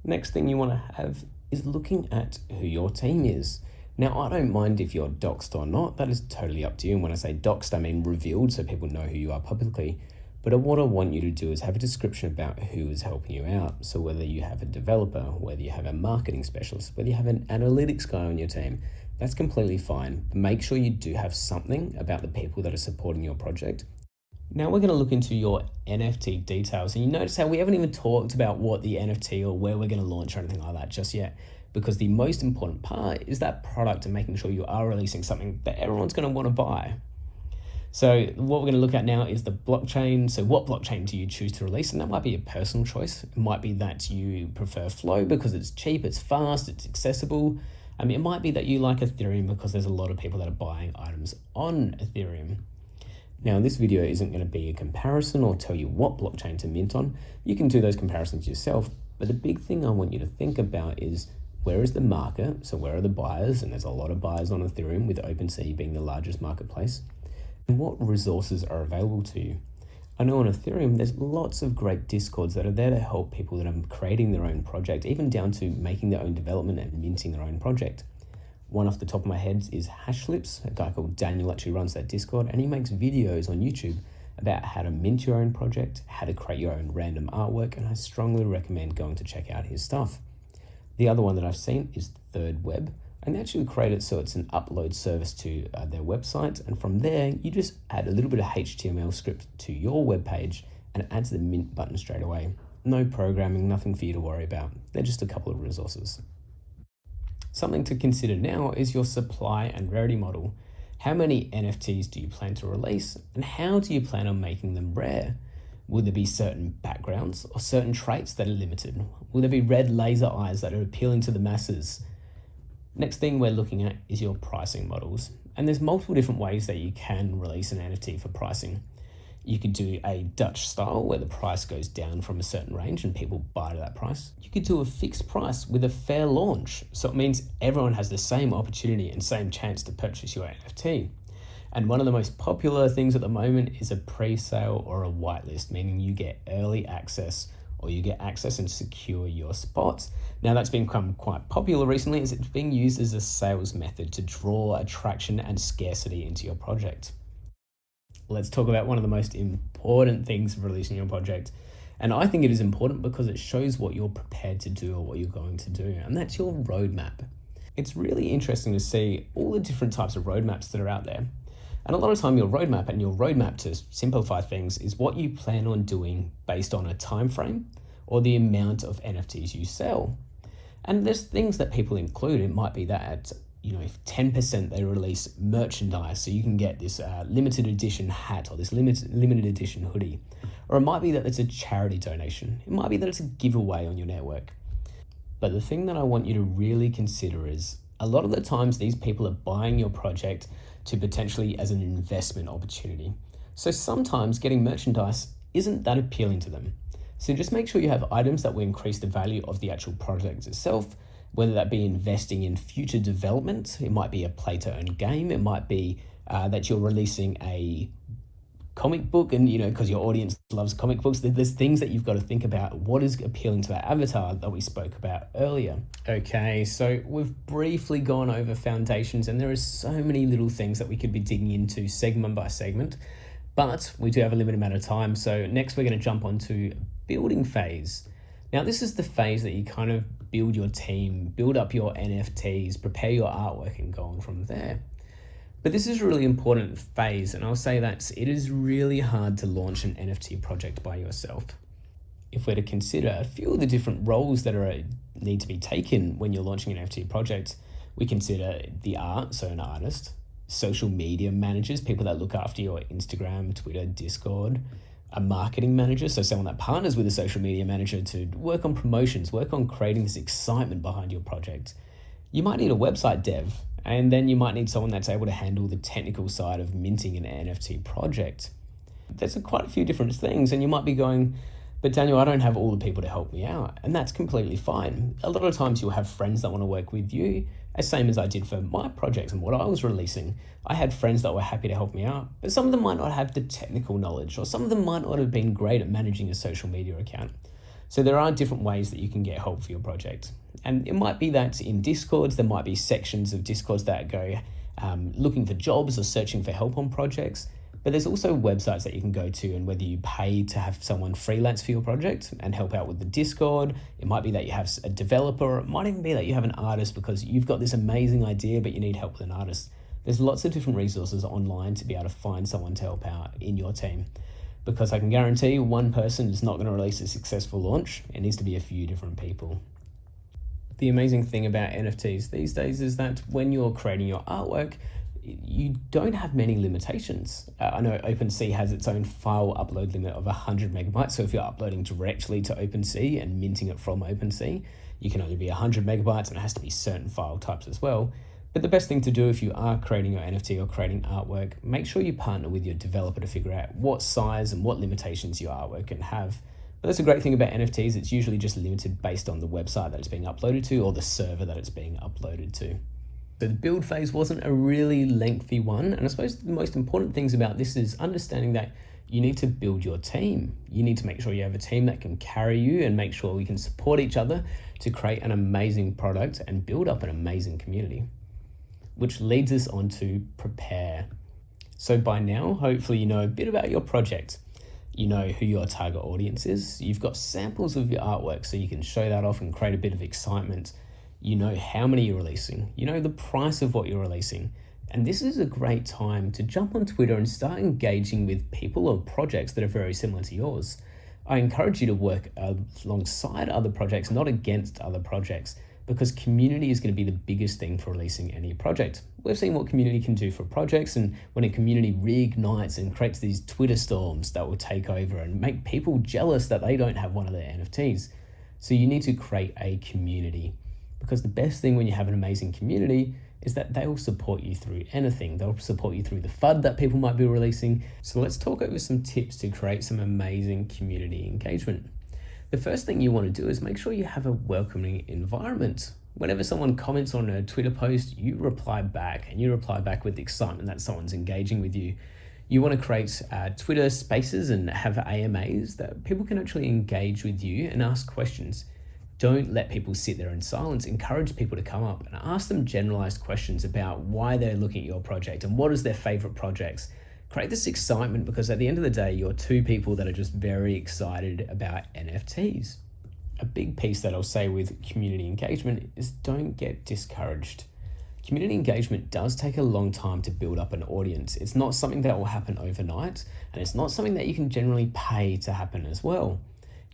Next thing you want to have is looking at who your team is. Now, I don't mind if you're doxed or not. That is totally up to you. And when I say doxed, I mean revealed, so people know who you are publicly. But what I want you to do is have a description about who is helping you out. So whether you have a developer, whether you have a marketing specialist, whether you have an analytics guy on your team, that's completely fine. Make sure you do have something about the people that are supporting your project. Now we're going to look into your NFT details, and you notice how we haven't even talked about what the NFT or where we're going to launch or anything like that just yet, because the most important part is that product and making sure you are releasing something that everyone's going to want to buy. So what we're going to look at now is the blockchain. So what blockchain do you choose to release? And that might be a personal choice. It might be that you prefer Flow because it's cheap, it's fast, it's accessible. It might be that you like Ethereum because there's a lot of people that are buying items on Ethereum. Now, this video isn't going to be a comparison or tell you what blockchain to mint on. You can do those comparisons yourself. But the big thing I want you to think about is, where is the market? So where are the buyers? And there's a lot of buyers on Ethereum, with OpenSea being the largest marketplace. And what resources are available to you? I know on Ethereum, there's lots of great Discords that are there to help people that are creating their own project, even down to making their own development and minting their own project. One off the top of my head is Hashlips. A guy called Daniel actually runs that Discord, and he makes videos on YouTube about how to mint your own project, how to create your own random artwork, and I strongly recommend going to check out his stuff. The other one that I've seen is Third Web, and they actually create it so it's an upload service to their website, and from there you just add a little bit of HTML script to your web page and it adds the mint button straight away. No programming, nothing for you to worry about. They're just a couple of resources. Something to consider now is your supply and rarity model. How many NFTs do you plan to release, and how do you plan on making them rare? Will there be certain backgrounds or certain traits that are limited? Will there be red laser eyes that are appealing to the masses? Next thing we're looking at is your pricing models. And there's multiple different ways that you can release an NFT for pricing. You could do a Dutch style where the price goes down from a certain range and people buy to that price. You could do a fixed price with a fair launch. So it means everyone has the same opportunity and same chance to purchase your NFT. And one of the most popular things at the moment is a pre-sale or a whitelist, meaning you get early access or you get access and secure your spots. Now that's become quite popular recently as it's being used as a sales method to draw attraction and scarcity into your project. Let's talk about one of the most important things of releasing your project. And I think it is important because it shows what you're prepared to do or what you're going to do, and that's your roadmap. It's really interesting to see all the different types of roadmaps that are out there. And a lot of time your roadmap to simplify things is what you plan on doing based on a time frame or the amount of NFTs you sell. And there's things that people include. It might be that if 10% they release merchandise, so you can get this limited edition hat or this limited edition hoodie. Or it might be that it's a charity donation. It might be that it's a giveaway on your network. But the thing that I want you to really consider is a lot of the times these people are buying your project to potentially as an investment opportunity. So sometimes getting merchandise isn't that appealing to them. So just make sure you have items that will increase the value of the actual project itself, whether that be investing in future development. It might be a play to earn game. It might be that you're releasing a comic book and because your audience loves comic books, there's things that you've got to think about. What is appealing to that avatar that we spoke about earlier? Okay, so we've briefly gone over foundations, and there are so many little things that we could be digging into segment by segment, but we do have a limited amount of time. So next we're going to jump onto building phase. Now this is the phase that you kind of build your team, build up your NFTs, prepare your artwork, and go on from there. But this is a really important phase, and I'll say that it is really hard to launch an NFT project by yourself. If we're to consider a few of the different roles that need to be taken when you're launching an NFT project, we consider the art, so an artist, social media managers, people that look after your Instagram, Twitter, Discord, a marketing manager, so someone that partners with a social media manager to work on promotions, work on creating this excitement behind your project. You might need a website dev, and then you might need someone that's able to handle the technical side of minting an NFT project. There's quite a few different things, and you might be going, but Daniel, I don't have all the people to help me out, and that's completely fine. A lot of times you'll have friends that want to work with you, as same as I did for my projects and what I was releasing. I had friends that were happy to help me out, but some of them might not have the technical knowledge, or some of them might not have been great at managing a social media account. So there are different ways that you can get help for your project. And it might be that in Discords, there might be sections of Discords that go looking for jobs or searching for help on projects. But there's also websites that you can go to, and whether you pay to have someone freelance for your project and help out with the Discord, it might be that you have a developer, or it might even be that you have an artist because you've got this amazing idea, but you need help with an artist. There's lots of different resources online to be able to find someone to help out in your team, because I can guarantee one person is not going to release a successful launch. It needs to be a few different people. The amazing thing about NFTs these days is that when you're creating your artwork, you don't have many limitations. I know OpenSea has its own file upload limit of 100 megabytes. So if you're uploading directly to OpenSea and minting it from OpenSea, you can only be 100 megabytes, and it has to be certain file types as well. But the best thing to do if you are creating your NFT or creating artwork, make sure you partner with your developer to figure out what size and what limitations your artwork can have. But that's a great thing about NFTs. It's usually just limited based on the website that it's being uploaded to or the server that it's being uploaded to. So the build phase wasn't a really lengthy one. And I suppose the most important things about this is understanding that you need to build your team. You need to make sure you have a team that can carry you and make sure we can support each other to create an amazing product and build up an amazing community. Which leads us on to prepare. So by now, hopefully you know a bit about your project. You know who your target audience is. You've got samples of your artwork so you can show that off and create a bit of excitement. You know how many you're releasing. You know the price of what you're releasing. And this is a great time to jump on Twitter and start engaging with people or projects that are very similar to yours. I encourage you to work alongside other projects, not against other projects, because community is going to be the biggest thing for releasing any project. We've seen what community can do for projects, and when a community reignites and creates these Twitter storms that will take over and make people jealous that they don't have one of their NFTs. So you need to create a community, because the best thing when you have an amazing community is that they will support you through anything. They'll support you through the FUD that people might be releasing. So let's talk over some tips to create some amazing community engagement. The first thing you want to do is make sure you have a welcoming environment. Whenever someone comments on a Twitter post, you reply back, and you reply back with the excitement that someone's engaging with you. You want to create Twitter spaces and have AMAs that people can actually engage with you and ask questions. Don't let people sit there in silence. Encourage people to come up and ask them generalized questions about why they're looking at your project and what is their favorite projects. Create this excitement, because at the end of the day, you're two people that are just very excited about NFTs. A big piece that I'll say with community engagement is don't get discouraged. Community engagement does take a long time to build up an audience. It's not something that will happen overnight, and it's not something that you can generally pay to happen as well.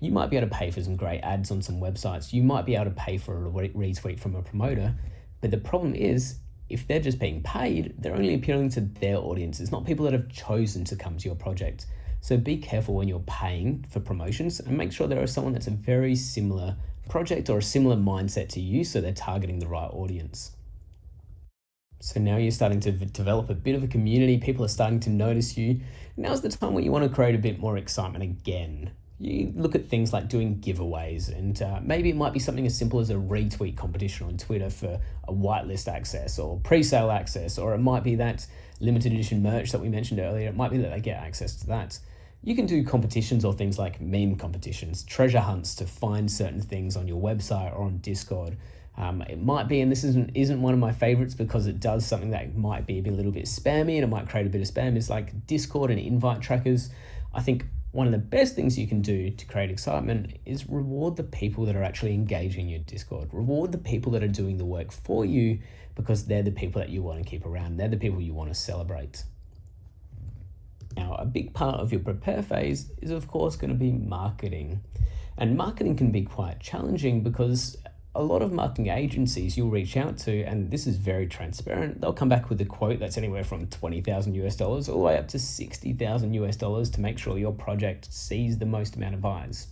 You might be able to pay for some great ads on some websites. You might be able to pay for a retweet from a promoter. But the problem is, if they're just being paid, they're only appealing to their audience. It's not people that have chosen to come to your project. So be careful when you're paying for promotions, and make sure there is someone that's a very similar project or a similar mindset to you, so they're targeting the right audience. So now you're starting to develop a bit of a community. People are starting to notice you. Now's the time when you want to create a bit more excitement again. You look at things like doing giveaways, and maybe it might be something as simple as a retweet competition on Twitter for a whitelist access or pre-sale access, or it might be that limited edition merch that we mentioned earlier. It might be that they get access to that. You can do competitions or things like meme competitions, treasure hunts to find certain things on your website or on Discord. It might be, and this isn't one of my favorites because it does something that might be a little bit spammy and it might create a bit of spam, is like Discord and invite trackers. I think One of the best things you can do to create excitement is reward the people that are actually engaging your Discord. Reward the people that are doing the work for you, because they're the people that you want to keep around. They're the people you want to celebrate. Now, a big part of your prepare phase is of course going to be marketing. And marketing can be quite challenging because a lot of marketing agencies you'll reach out to, and this is very transparent, they'll come back with a quote that's anywhere from $20,000 all the way up to $60,000 to make sure your project sees the most amount of eyes.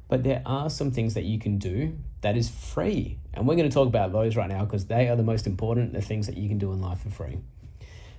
But there are some things that you can do that is free. And we're going to talk about those right now because they are the most important, the things that you can do in life for free.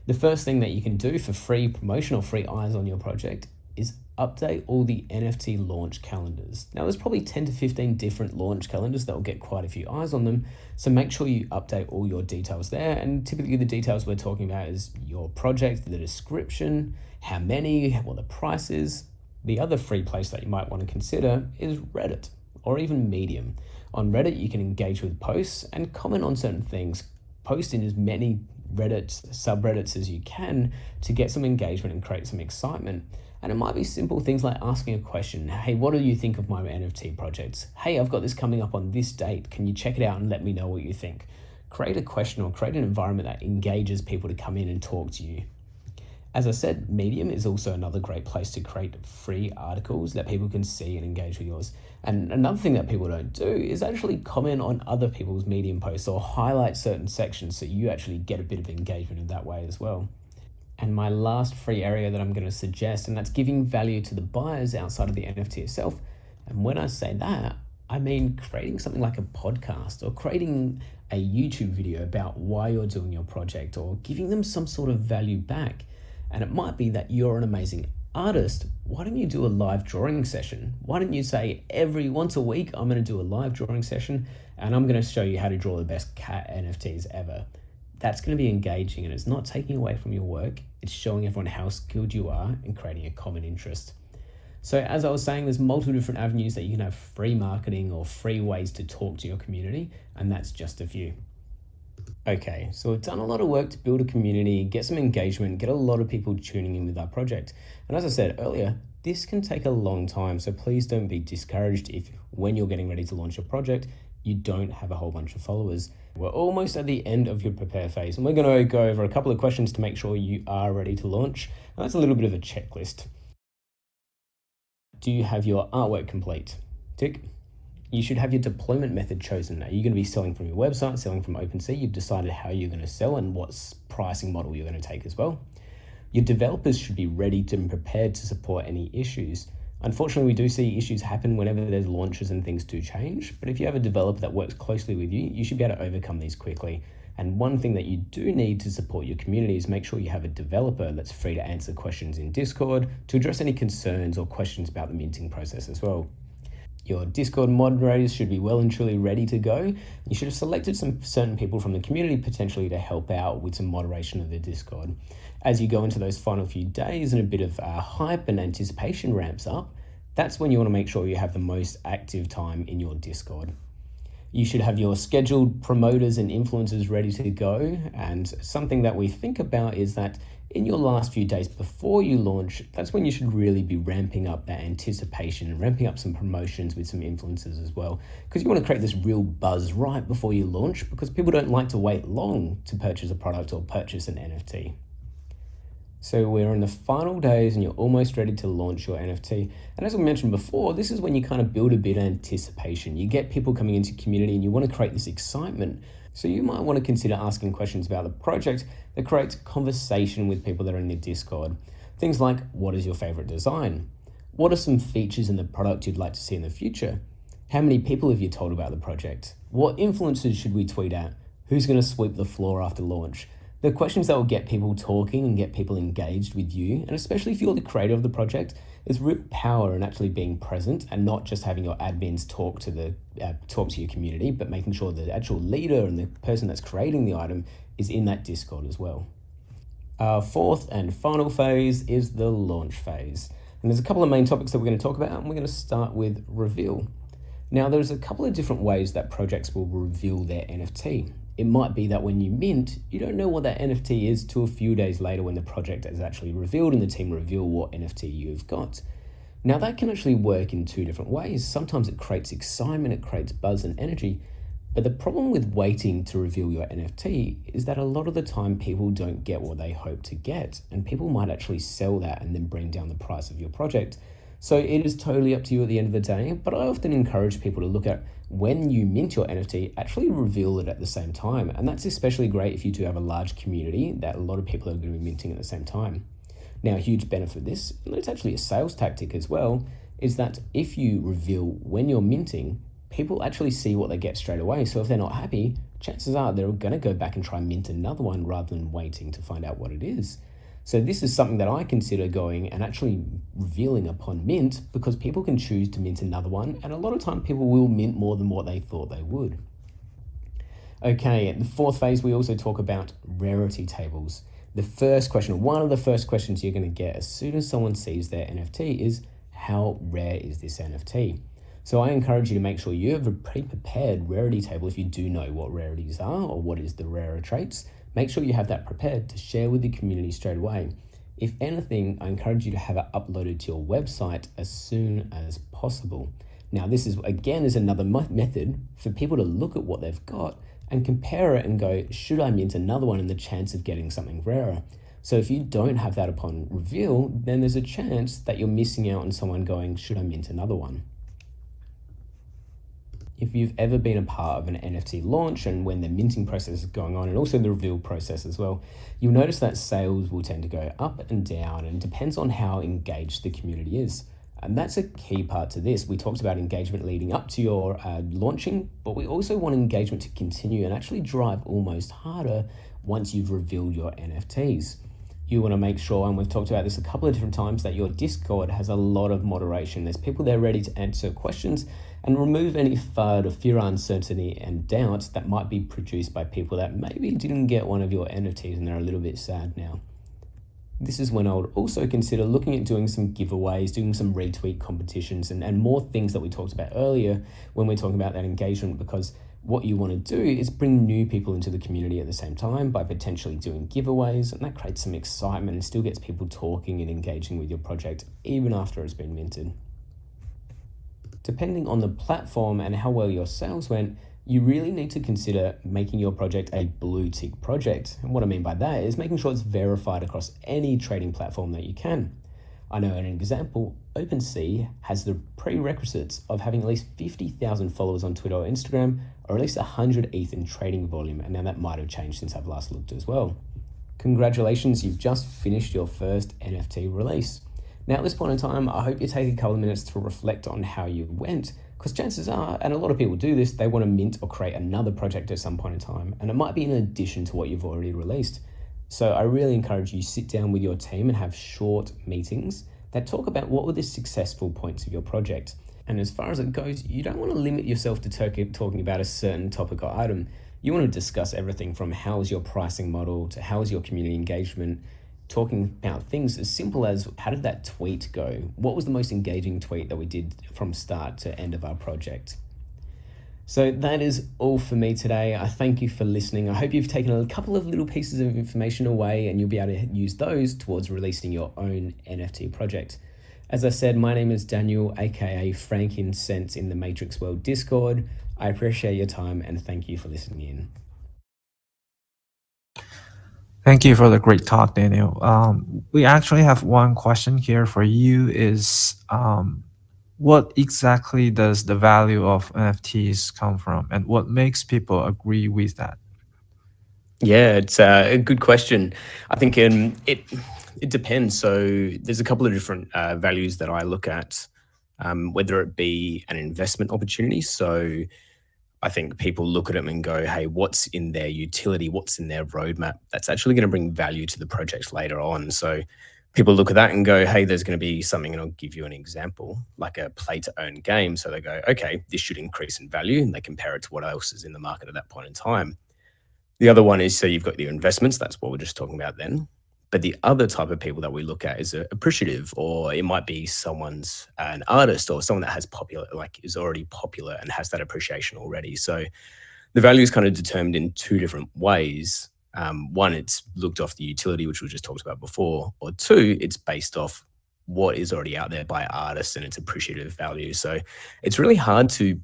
The first thing that you can do for free promotion or free eyes on your project is update all the NFT launch calendars. Now there's probably 10 to 15 different launch calendars that will get quite a few eyes on them. So make sure you update all your details there. And typically the details we're talking about is your project, the description, how many, what the price is. The other free place that you might want to consider is Reddit or even Medium. On Reddit, you can engage with posts and comment on certain things. Post in as many Reddit subreddits as you can to get some engagement and create some excitement. And it might be simple things like asking a question. Hey, what do you think of my NFT projects? Hey, I've got this coming up on this date. Can you check it out and let me know what you think? Create a question or create an environment that engages people to come in and talk to you. As I said, Medium is also another great place to create free articles that people can see and engage with yours. And another thing that people don't do is actually comment on other people's Medium posts or highlight certain sections so you actually get a bit of engagement in that way as well. And my last free area that I'm going to suggest, and that's giving value to the buyers outside of the NFT itself. And when I say that, I mean creating something like a podcast or creating a YouTube video about why you're doing your project or giving them some sort of value back. And it might be that you're an amazing artist. Why don't you do a live drawing session? Why don't you say once a week, I'm going to do a live drawing session and I'm going to show you how to draw the best cat NFTs ever. That's going to be engaging and it's not taking away from your work. It's showing everyone how skilled you are and creating a common interest. So as I was saying, there's multiple different avenues that you can have free marketing or free ways to talk to your community, and that's just a few. Okay, so we've done a lot of work to build a community, get some engagement, get a lot of people tuning in with our project. And as I said earlier, this can take a long time, so please don't be discouraged if when you're getting ready to launch your project, you don't have a whole bunch of followers. We're almost at the end of your prepare phase, and we're going to go over a couple of questions to make sure you are ready to launch. And that's a little bit of a checklist. Do you have your artwork complete? Tick. You should have your deployment method chosen. Are you going to be selling from your website, selling from OpenSea? You've decided how you're going to sell and what pricing model you're going to take as well. Your developers should be ready and prepared to support any issues. Unfortunately, we do see issues happen whenever there's launches and things do change, but if you have a developer that works closely with you, you should be able to overcome these quickly. And one thing that you do need to support your community is make sure you have a developer that's free to answer questions in Discord, to address any concerns or questions about the minting process as well. Your Discord moderators should be well and truly ready to go. You should have selected some certain people from the community potentially to help out with some moderation of the Discord. As you go into those final few days and a bit of hype and anticipation ramps up, that's when you want to make sure you have the most active time in your Discord. You should have your scheduled promoters and influencers ready to go. And something that we think about is that in your last few days before you launch, that's when you should really be ramping up that anticipation and ramping up some promotions with some influencers as well. Because you want to create this real buzz right before you launch, because people don't like to wait long to purchase a product or purchase an NFT. So we're in the final days and you're almost ready to launch your NFT. And as we mentioned before, this is when you kind of build a bit of anticipation. You get people coming into community and you want to create this excitement. So you might want to consider asking questions about the project that creates conversation with people that are in the Discord. Things like, what is your favorite design? What are some features in the product you'd like to see in the future? How many people have you told about the project? What influencers should we tweet at? Who's going to sweep the floor after launch? The questions that will get people talking and get people engaged with you, and especially if you're the creator of the project, is real power in actually being present and not just having your admins talk to your community, but making sure the actual leader and the person that's creating the item is in that Discord as well. Our fourth and final phase is the launch phase. And there's a couple of main topics that we're going to talk about, and we're going to start with reveal. Now, there's a couple of different ways that projects will reveal their NFT. It might be that when you mint, you don't know what that NFT is till a few days later when the project is actually revealed and the team reveal what NFT you've got. Now that can actually work in two different ways. Sometimes it creates excitement, it creates buzz and energy, but the problem with waiting to reveal your NFT is that a lot of the time people don't get what they hope to get, and people might actually sell that and then bring down the price of your project. So it is totally up to you at the end of the day, but I often encourage people to look at when you mint your NFT, actually reveal it at the same time. And that's especially great if you do have a large community that a lot of people are going to be minting at the same time. Now, a huge benefit of this, and it's actually a sales tactic as well, is that if you reveal when you're minting, people actually see what they get straight away. So if they're not happy, chances are they're going to go back and try and mint another one rather than waiting to find out what it is. So this is something that I consider going and actually revealing upon mint, because people can choose to mint another one, and a lot of time people will mint more than what they thought they would. Okay, the fourth phase, we also talk about rarity tables. The first question, one of the first questions you're going to get as soon as someone sees their NFT is, how rare is this NFT? So I encourage you to make sure you have a pre-prepared rarity table if you do know what rarities are or what is the rarer traits. Make sure you have that prepared to share with the community straight away. If anything, I encourage you to have it uploaded to your website as soon as possible. Now, this is, again, is another method for people to look at what they've got and compare it and go, should I mint another one in the chance of getting something rarer? So if you don't have that upon reveal, then there's a chance that you're missing out on someone going, should I mint another one? If you've ever been a part of an NFT launch and when the minting process is going on, and also the reveal process as well, you'll notice that sales will tend to go up and down, and it depends on how engaged the community is. And that's a key part to this. We talked about engagement leading up to your launching, but we also want engagement to continue and actually drive almost harder once you've revealed your NFTs. You want to make sure, and we've talked about this a couple of different times, that your Discord has a lot of moderation. There's people there ready to answer questions and remove any FUD or fear, uncertainty, and doubt that might be produced by people that maybe didn't get one of your NFTs and they're a little bit sad now. This is when I would also consider looking at doing some giveaways, doing some retweet competitions, and more things that we talked about earlier when we're talking about that engagement, because what you want to do is bring new people into the community at the same time by potentially doing giveaways, and that creates some excitement and still gets people talking and engaging with your project even after it's been minted. Depending on the platform and how well your sales went, you really need to consider making your project a blue tick project. And what I mean by that is making sure it's verified across any trading platform that you can. I know an example, OpenSea has the prerequisites of having at least 50,000 followers on Twitter or Instagram, or at least 100 ETH in trading volume, and now that might have changed since I've last looked as well. Congratulations, you've just finished your first NFT release. Now at this point in time, I hope you take a couple of minutes to reflect on how you went, because chances are, and a lot of people do this, they want to mint or create another project at some point in time, and it might be in addition to what you've already released. So I really encourage you sit down with your team and have short meetings that talk about what were the successful points of your project. And as far as it goes, you don't want to limit yourself to talking about a certain topic or item. You want to discuss everything from how is your pricing model to how is your community engagement, talking about things as simple as how did that tweet go? What was the most engaging tweet that we did from start to end of our project? So that is all for me today. I thank you for listening. I hope you've taken a couple of little pieces of information away and you'll be able to use those towards releasing your own NFT project. As I said, my name is Daniel, aka Frankincense in the Matrix World Discord. I appreciate your time and thank you for listening in. Thank you for the great talk, Daniel. We actually have one question here for you is, what exactly does the value of NFTs come from and what makes people agree with that? Yeah, it's a good question. I think it depends. So there's a couple of different values that I look at, whether it be an investment opportunity. So I think people look at them and go, hey, what's in their utility? What's in their roadmap? That's actually going to bring value to the project later on. So people look at that and go, hey, there's going to be something, and I'll give you an example, like a play to earn game. So they go, okay, this should increase in value, and they compare it to what else is in the market at that point in time. The other one is, so you've got your investments, that's what we're just talking about then. But the other type of people that we look at is appreciative, or it might be someone's an artist or someone that has popular, like is already popular and has that appreciation already. So the value is kind of determined in two different ways. One, it's looked off the utility, which we just talked about before, or two, it's based off what is already out there by artists and its appreciative value. So it's really hard to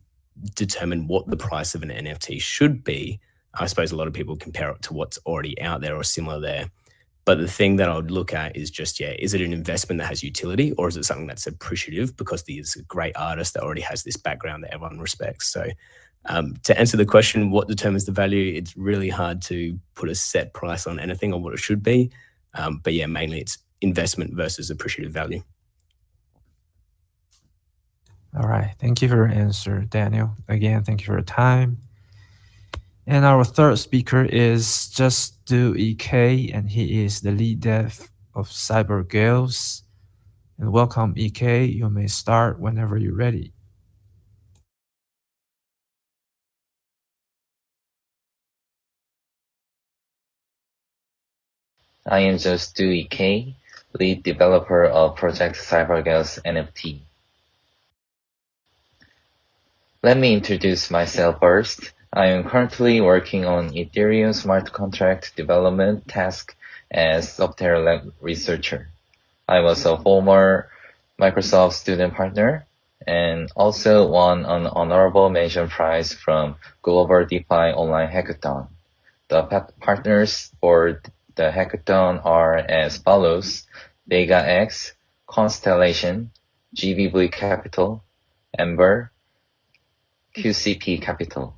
determine what the price of an NFT should be. I suppose a lot of people compare it to what's already out there or similar there. But the thing that I would look at is just, is it an investment that has utility, or is it something that's appreciative because there's a great artist that already has this background that everyone respects? So to answer the question, what determines the value, it's really hard to put a set price on anything or what it should be. But yeah, mainly it's investment versus appreciative value. All right. Thank you for your answer, Daniel. Again, thank you for your time. And our third speaker is Just Do EK, and he is the lead dev of Cyber Girls. And welcome, EK. You may start whenever you're ready. I am Just Do EK, lead developer of Project CyberGirls NFT. Let me introduce myself first. I am currently working on Ethereum smart contract development task as software lab researcher. I was a former Microsoft student partner and also won an honorable mention prize from Global DeFi Online Hackathon. The partners for the hackathon are as follows: VegaX, Constellation, GBV Capital, Ember, QCP Capital.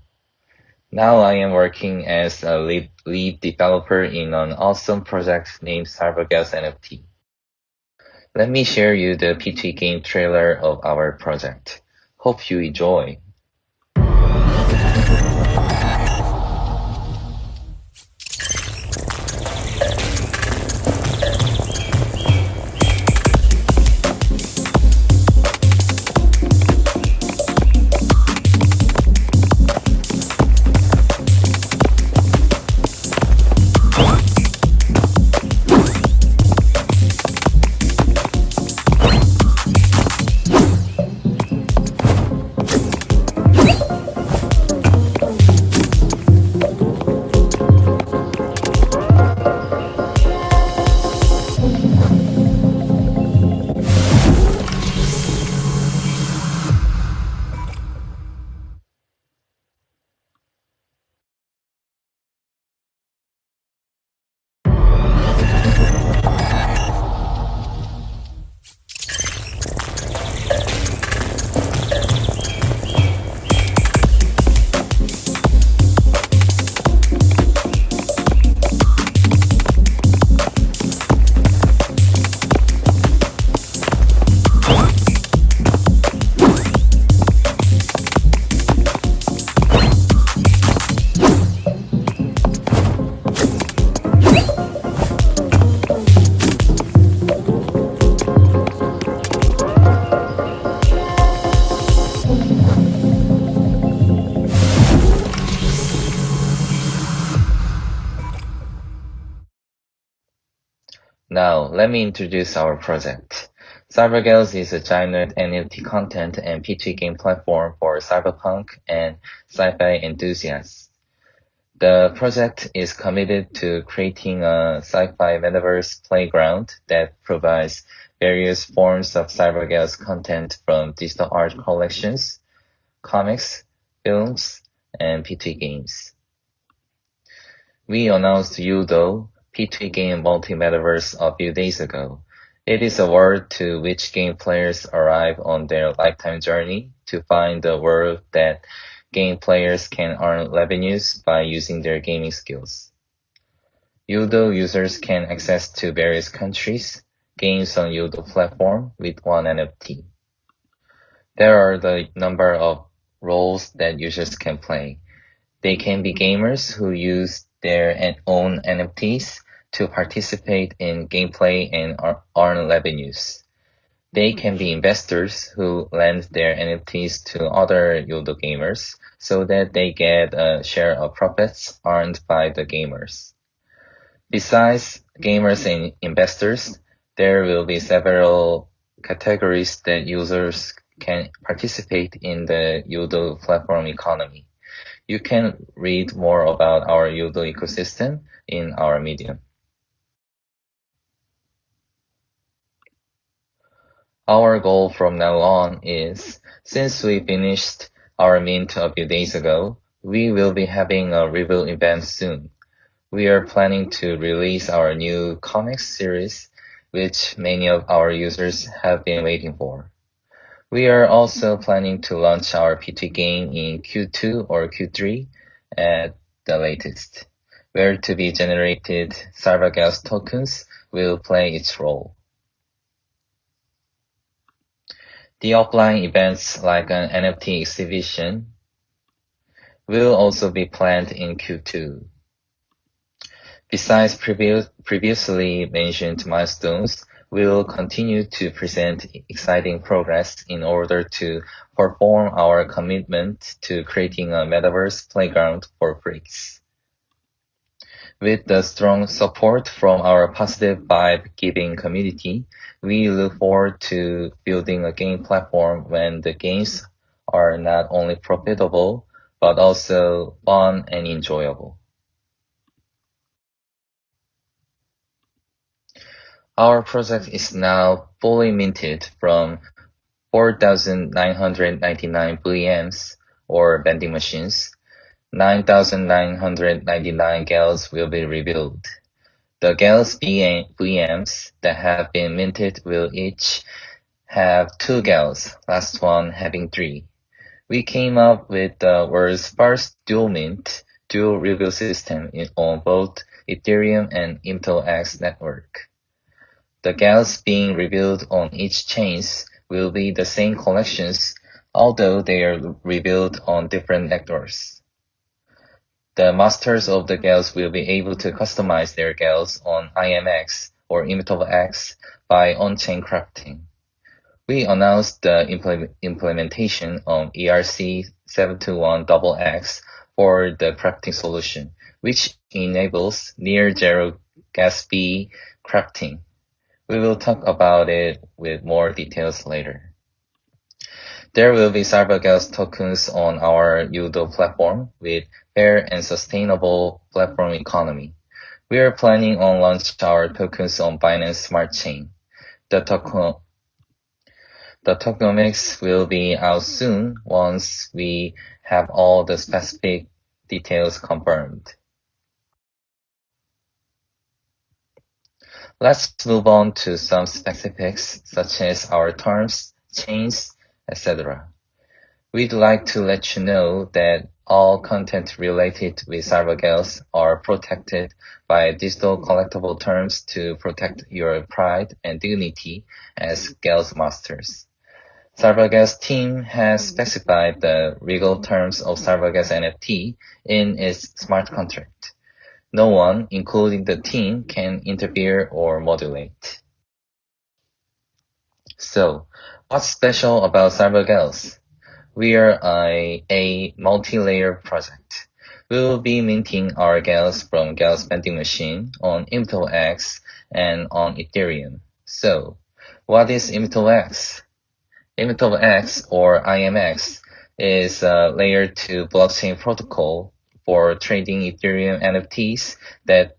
Now I am working as a lead developer in an awesome project named CyberGirls NFT. Let me share you the P2 game trailer of our project. Hope you enjoy. Now, let me introduce our project. CyberGirls is a giant NFT content and P2 game platform for cyberpunk and sci-fi enthusiasts. The project is committed to creating a sci-fi metaverse playground that provides various forms of CyberGirls content from digital art collections, comics, films, and P2 games. We announced Yudo, P2 game multi-metaverse a few days ago. It is a world to which game players arrive on their lifetime journey to find the world that game players can earn revenues by using their gaming skills. Yudo users can access to various countries, games on Yudo platform with one NFT. There are the number of roles that users can play. They can be gamers who use their own NFTs to participate in gameplay and earn revenues. They can be investors who lend their NFTs to other Yudo gamers so that they get a share of profits earned by the gamers. Besides gamers and investors, there will be several categories that users can participate in the Yudo platform economy. You can read more about our Yudo ecosystem in our Medium. Our goal from now on is, since we finished our mint a few days ago, we will be having a reveal event soon. We are planning to release our new comics series, which many of our users have been waiting for. We are also planning to launch our PT game in Q2 or Q3 at the latest, where to be generated Sarvagas tokens will play its role. The offline events like an NFT exhibition will also be planned in Q2. Besides previously mentioned milestones, we will continue to present exciting progress in order to perform our commitment to creating a metaverse playground for freaks. With the strong support from our positive vibe-giving community, we look forward to building a game platform when the games are not only profitable, but also fun and enjoyable. Our project is now fully minted from 4,999 BMs or vending machines. 9,999 gals will be revealed. The gals BMs that have been minted will each have 2 gals, last one having 3. We came up with the world's first dual reveal system on both Ethereum and ImtoX network. The gals being revealed on each chains will be the same collections, although they are revealed on different networks. The masters of the gals will be able to customize their gals on IMX or ImtoX by on-chain crafting. We announced the implementation on ERC-721XX for the crafting solution, which enables near-zero gas fee crafting. We will talk about it with more details later. There will be Sarvagas tokens on our Yudo platform with fair and sustainable platform economy. We are planning on launch our tokens on Binance Smart Chain. The tokenomics will be out soon once we have all the specific details confirmed. Let's move on to some specifics such as our terms, chains, etc. We'd like to let you know that all content related with Sarvagals are protected by digital collectible terms to protect your pride and dignity as Gals Masters. Sarvagals team has specified the legal terms of Sarvagals NFT in its smart contract. No one, including the team, can interfere or modulate. So, what's special about Sarvagals? We are a multi-layer project. We will be minting our gals from Gals vending machine on ImtoX and on Ethereum. So, what is ImtoX? ImtoX or IMX is a layer 2 blockchain protocol for trading Ethereum NFTs that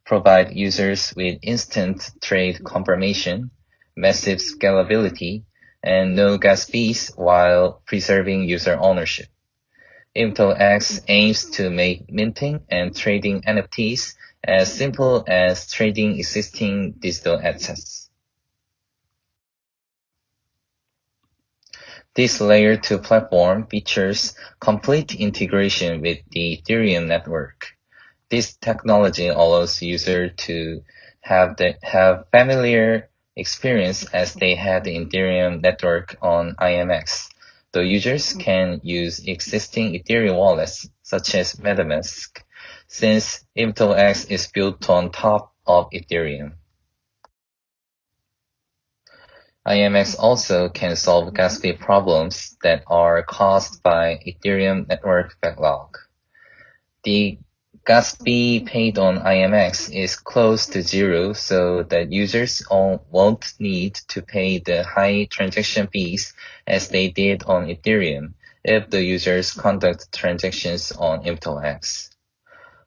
provide users with instant trade confirmation, massive scalability, and no gas fees while preserving user ownership. ImtoX aims to make minting and trading NFTs as simple as trading existing digital assets. This layer 2 platform features complete integration with the Ethereum network. This technology allows users to have familiar experience as they had the Ethereum network on IMX. The users can use existing Ethereum wallets such as MetaMask, since ImtoX is built on top of Ethereum. IMX also can solve gas fee problems that are caused by Ethereum network backlog. The gas fee paid on IMX is close to zero, so that users won't need to pay the high transaction fees as they did on Ethereum if the users conduct transactions on ImtoX.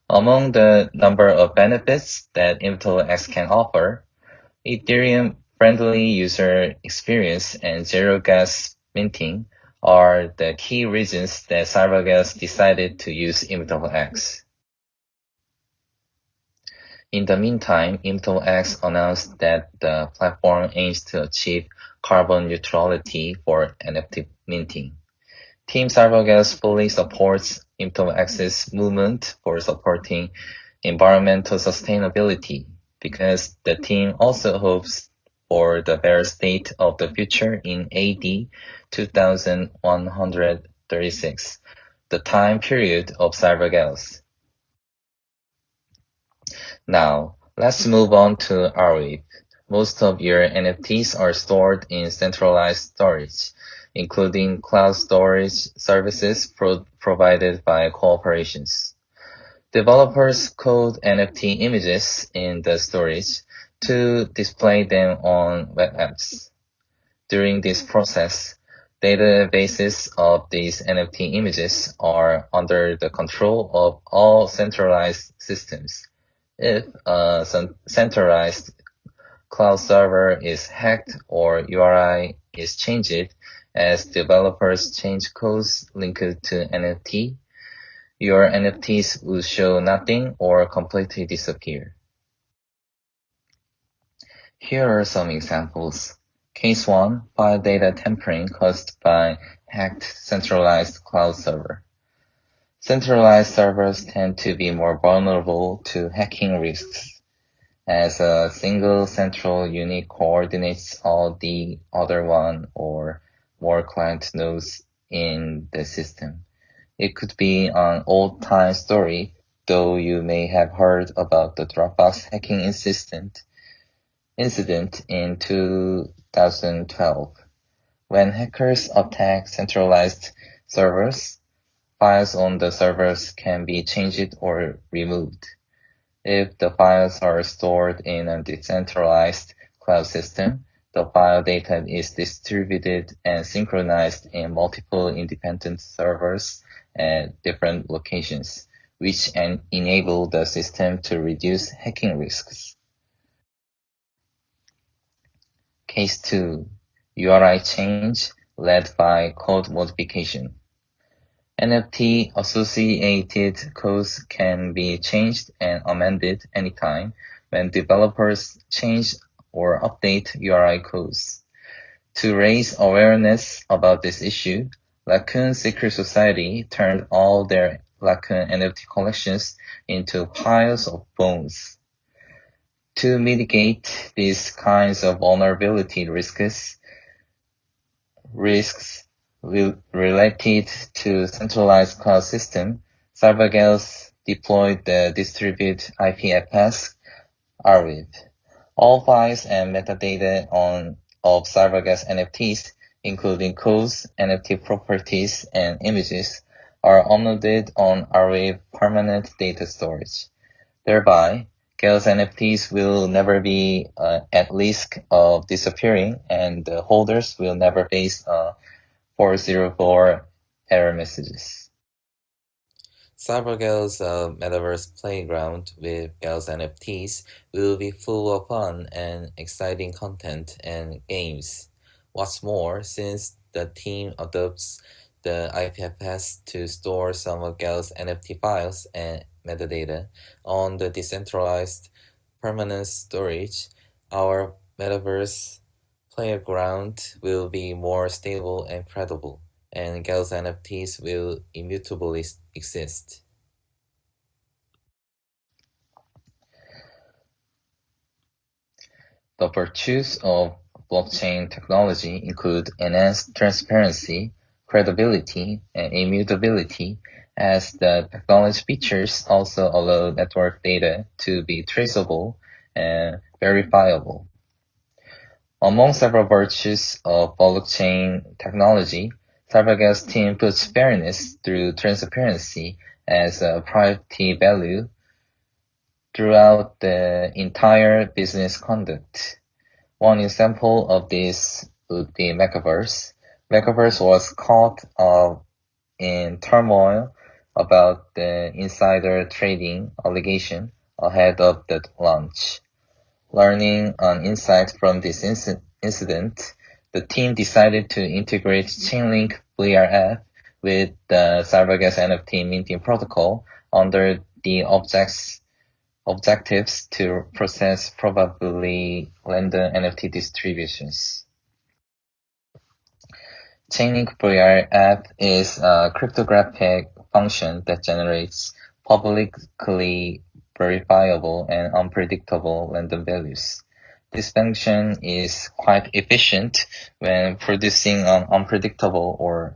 Among the number of benefits that ImtoX can offer, Ethereum friendly user experience, and zero gas minting are the key reasons that CyberGas decided to use Immutable X. In the meantime, Immutable X announced that the platform aims to achieve carbon neutrality for NFT minting. Team CyberGas fully supports Immutable X's movement for supporting environmental sustainability, because the team also hopes for the better state of the future in AD 2136, the time period of CyberGas. Now, let's move on to Arweave. Most of your NFTs are stored in centralized storage, including cloud storage services provided by corporations. Developers code NFT images in the storage to display them on web apps. During this process, databases of these NFT images are under the control of all centralized systems. If a centralized cloud server is hacked or URI is changed as developers change codes linked to NFT, your NFTs will show nothing or completely disappear. Here are some examples. Case 1, file data tampering caused by hacked centralized cloud server. Centralized servers tend to be more vulnerable to hacking risks, as a single central unit coordinates all the other one or more client nodes in the system. It could be an old-time story, though you may have heard about the Dropbox hacking incident in 2012. When hackers attack centralized servers, files on the servers can be changed or removed. If the files are stored in a decentralized cloud system, the file data is distributed and synchronized in multiple independent servers at different locations, which enable the system to reduce hacking risks. Case 2, URI change led by code modification. NFT associated codes can be changed and amended anytime when developers change or update URI codes. To raise awareness about this issue, Raccoon Secret Society turned all their Raccoon NFT collections into piles of bones. To mitigate these kinds of vulnerability risks related to centralized cloud system, CyberGals deployed the distributed IP address Arweave. All files and metadata of CyberGas NFTs, including codes, NFT properties, and images, are uploaded on Arweave permanent data storage. Thereby, Gales NFTs will never be at risk of disappearing, and the holders will never face 404 error messages. CyberGals metaverse playground with Gals NFTs will be full of fun and exciting content and games. What's more, since the team adopts the IPFS to store some of Gals NFT files and metadata on the decentralized permanent storage, our metaverse playground will be more stable and credible, and Gals NFTs will immutably exist. The virtues of blockchain technology include enhanced transparency, credibility, and immutability, as the technology features also allow network data to be traceable and verifiable. Among several virtues of blockchain technology, CyberGas team puts fairness through transparency as a priority value throughout the entire business conduct. One example of this would be metaverse. Metaverse was caught in turmoil about the insider trading allegation ahead of the launch. Learning an insight from this incident, the team decided to integrate Chainlink VRF with the Cybergas NFT minting protocol under the objectives to process probably random NFT distributions. Chainlink VRF is a cryptographic function that generates publicly verifiable and unpredictable random values. This function is quite efficient when producing an unpredictable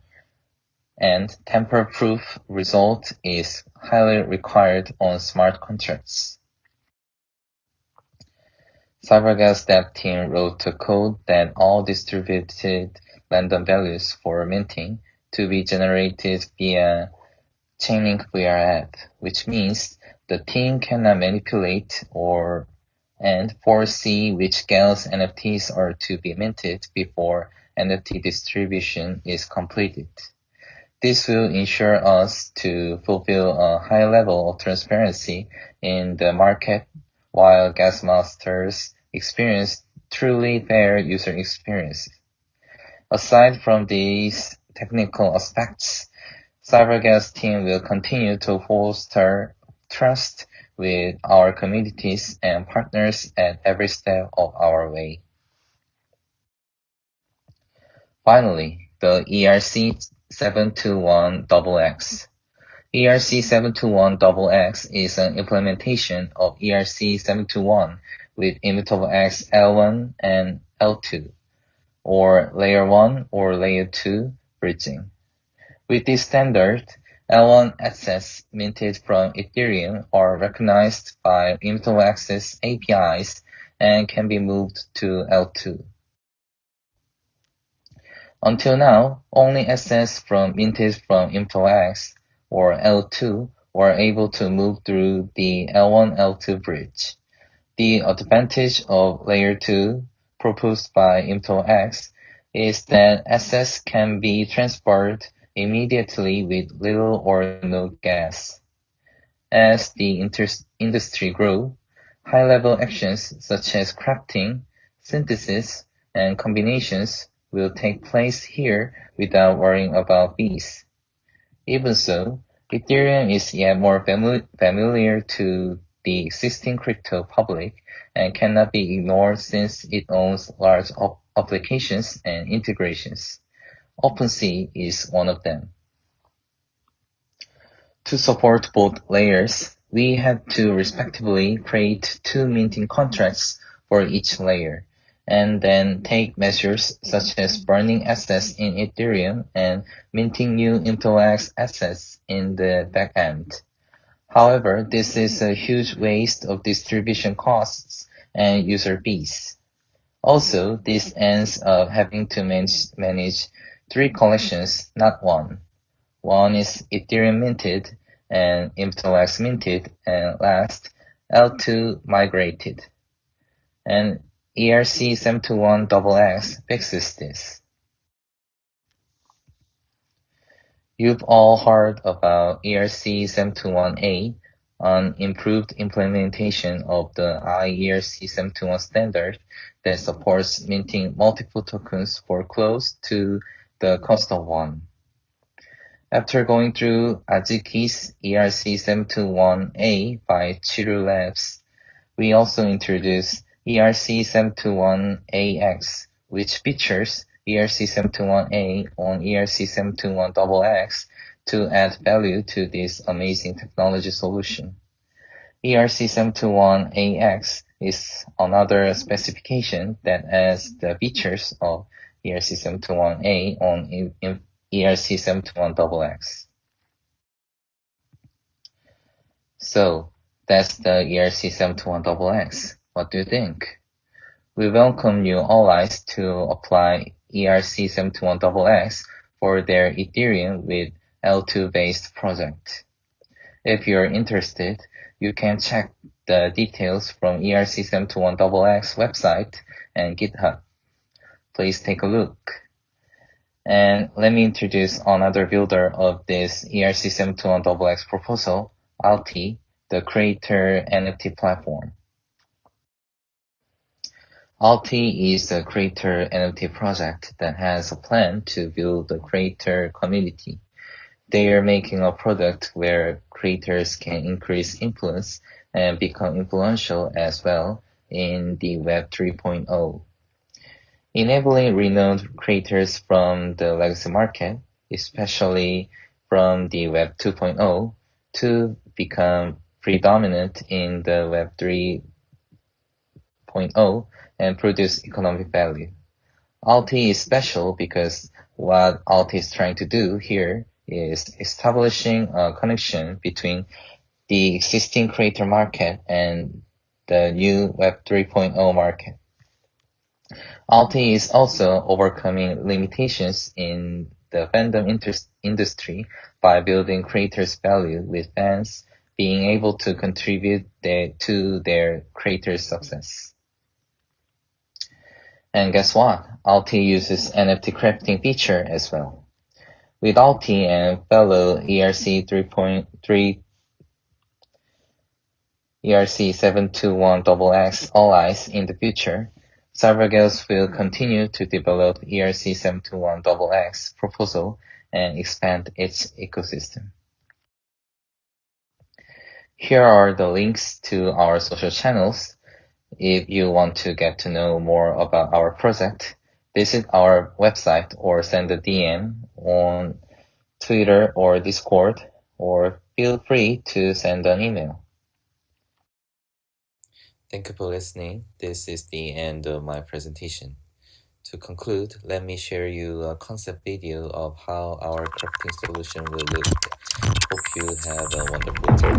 and tamper-proof result is highly required on smart contracts. Cybergas Dapp team wrote a code that all distributed random values for minting to be generated via Chainlink VRF, which means the team cannot manipulate and foresee which Girls NFTs are to be minted before NFT distribution is completed. This will ensure us to fulfill a high level of transparency in the market while gas masters experience truly fair user experience. Aside from these technical aspects, Cybergas team will continue to foster trust with our communities and partners at every step of our way. Finally, the ERC721XX. ERC721XX is an implementation of ERC721 with immutable X L1 and L2, or Layer 1 or Layer 2 bridging. With this standard, L1 assets minted from Ethereum are recognized by immutable access APIs and can be moved to L2. Until now, only assets minted from immutable X or L2 were able to move through the L1-L2 bridge. The advantage of Layer 2 proposed by immutable X is that assets can be transferred immediately with little or no gas. As the industry grows, high-level actions such as crafting, synthesis, and combinations will take place here without worrying about fees. Even so, Ethereum is yet more familiar to the existing crypto public and cannot be ignored since it owns large applications and integrations. OpenSea is one of them. To support both layers, we had to respectively create 2 minting contracts for each layer, and then take measures such as burning assets in Ethereum and minting new immutable assets in the backend. However, this is a huge waste of distribution costs and user fees. Also, this ends up having to manage 3 collections, not one. One is Ethereum minted, and immutable X minted, and last, L2 migrated. And ERC721XX fixes this. You've all heard about ERC721A, an improved implementation of the IERC721 standard that supports minting multiple tokens for close to the cost of one. After going through Azuki's ERC721A by Chiru Labs, we also introduced ERC721AX, which features ERC721A on ERC721XX to add value to this amazing technology solution. ERC721AX is another specification that adds the features of ERC721A on ERC721XX. So that's the ERC721XX. What do you think? We welcome new allies to apply ERC721XX for their Ethereum with L2-based project. If you're interested, you can check the details from ERC721XX website and GitHub. Please take a look. And let me introduce another builder of this ERC721XX proposal, Alti, the creator NFT platform. Alti is a creator NFT project that has a plan to build a creator community. They are making a product where creators can increase influence and become influential as well in the Web 3.0, enabling renowned creators from the legacy market, especially from the Web 2.0, to become predominant in the Web 3.0 and produce economic value. Alti is special because what Alti is trying to do here is establishing a connection between the existing creator market and the new Web 3.0 market. Alti is also overcoming limitations in the fandom industry by building creators' value with fans being able to contribute to their creators' success. And guess what? Alti uses NFT crafting feature as well. With Alti and fellow ERC 3.3 ERC 721XX allies in the future, CyberGirls will continue to develop ERC 721XX proposal and expand its ecosystem. Here are the links to our social channels. If you want to get to know more about our project, visit our website or send a DM on Twitter or Discord, or feel free to send an email. Thank you for listening. This is the end of my presentation. To conclude, let me share you a concept video of how our crafting solution will look. Hope you have a wonderful day.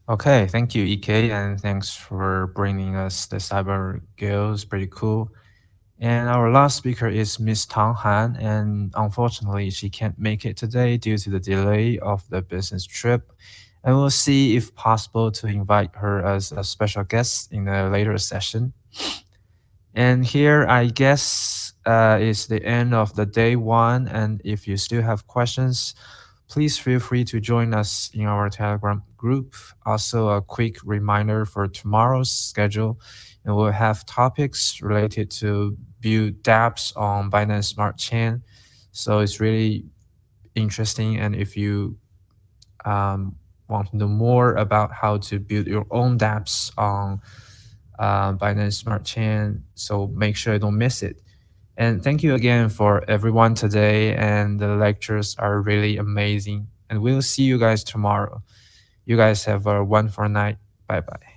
Okay, thank you, EK, and thanks for bringing us the Cyber Girls. Pretty cool. And our last speaker is Miss Tang Han, and unfortunately, she can't make it today due to the delay of the business trip. And we'll see if possible to invite her as a special guest in a later session. And here, I guess, is the end of the day one. And if you still have questions, please feel free to join us in our Telegram group. Also, a quick reminder for tomorrow's schedule, and we'll have topics related to build dApps on Binance Smart Chain. So it's really interesting. And if you want to know more about how to build your own dApps on Binance Smart Chain, so make sure you don't miss it. And thank you again for everyone today. And the lectures are really amazing. And we'll see you guys tomorrow. You guys have a wonderful night. Bye bye.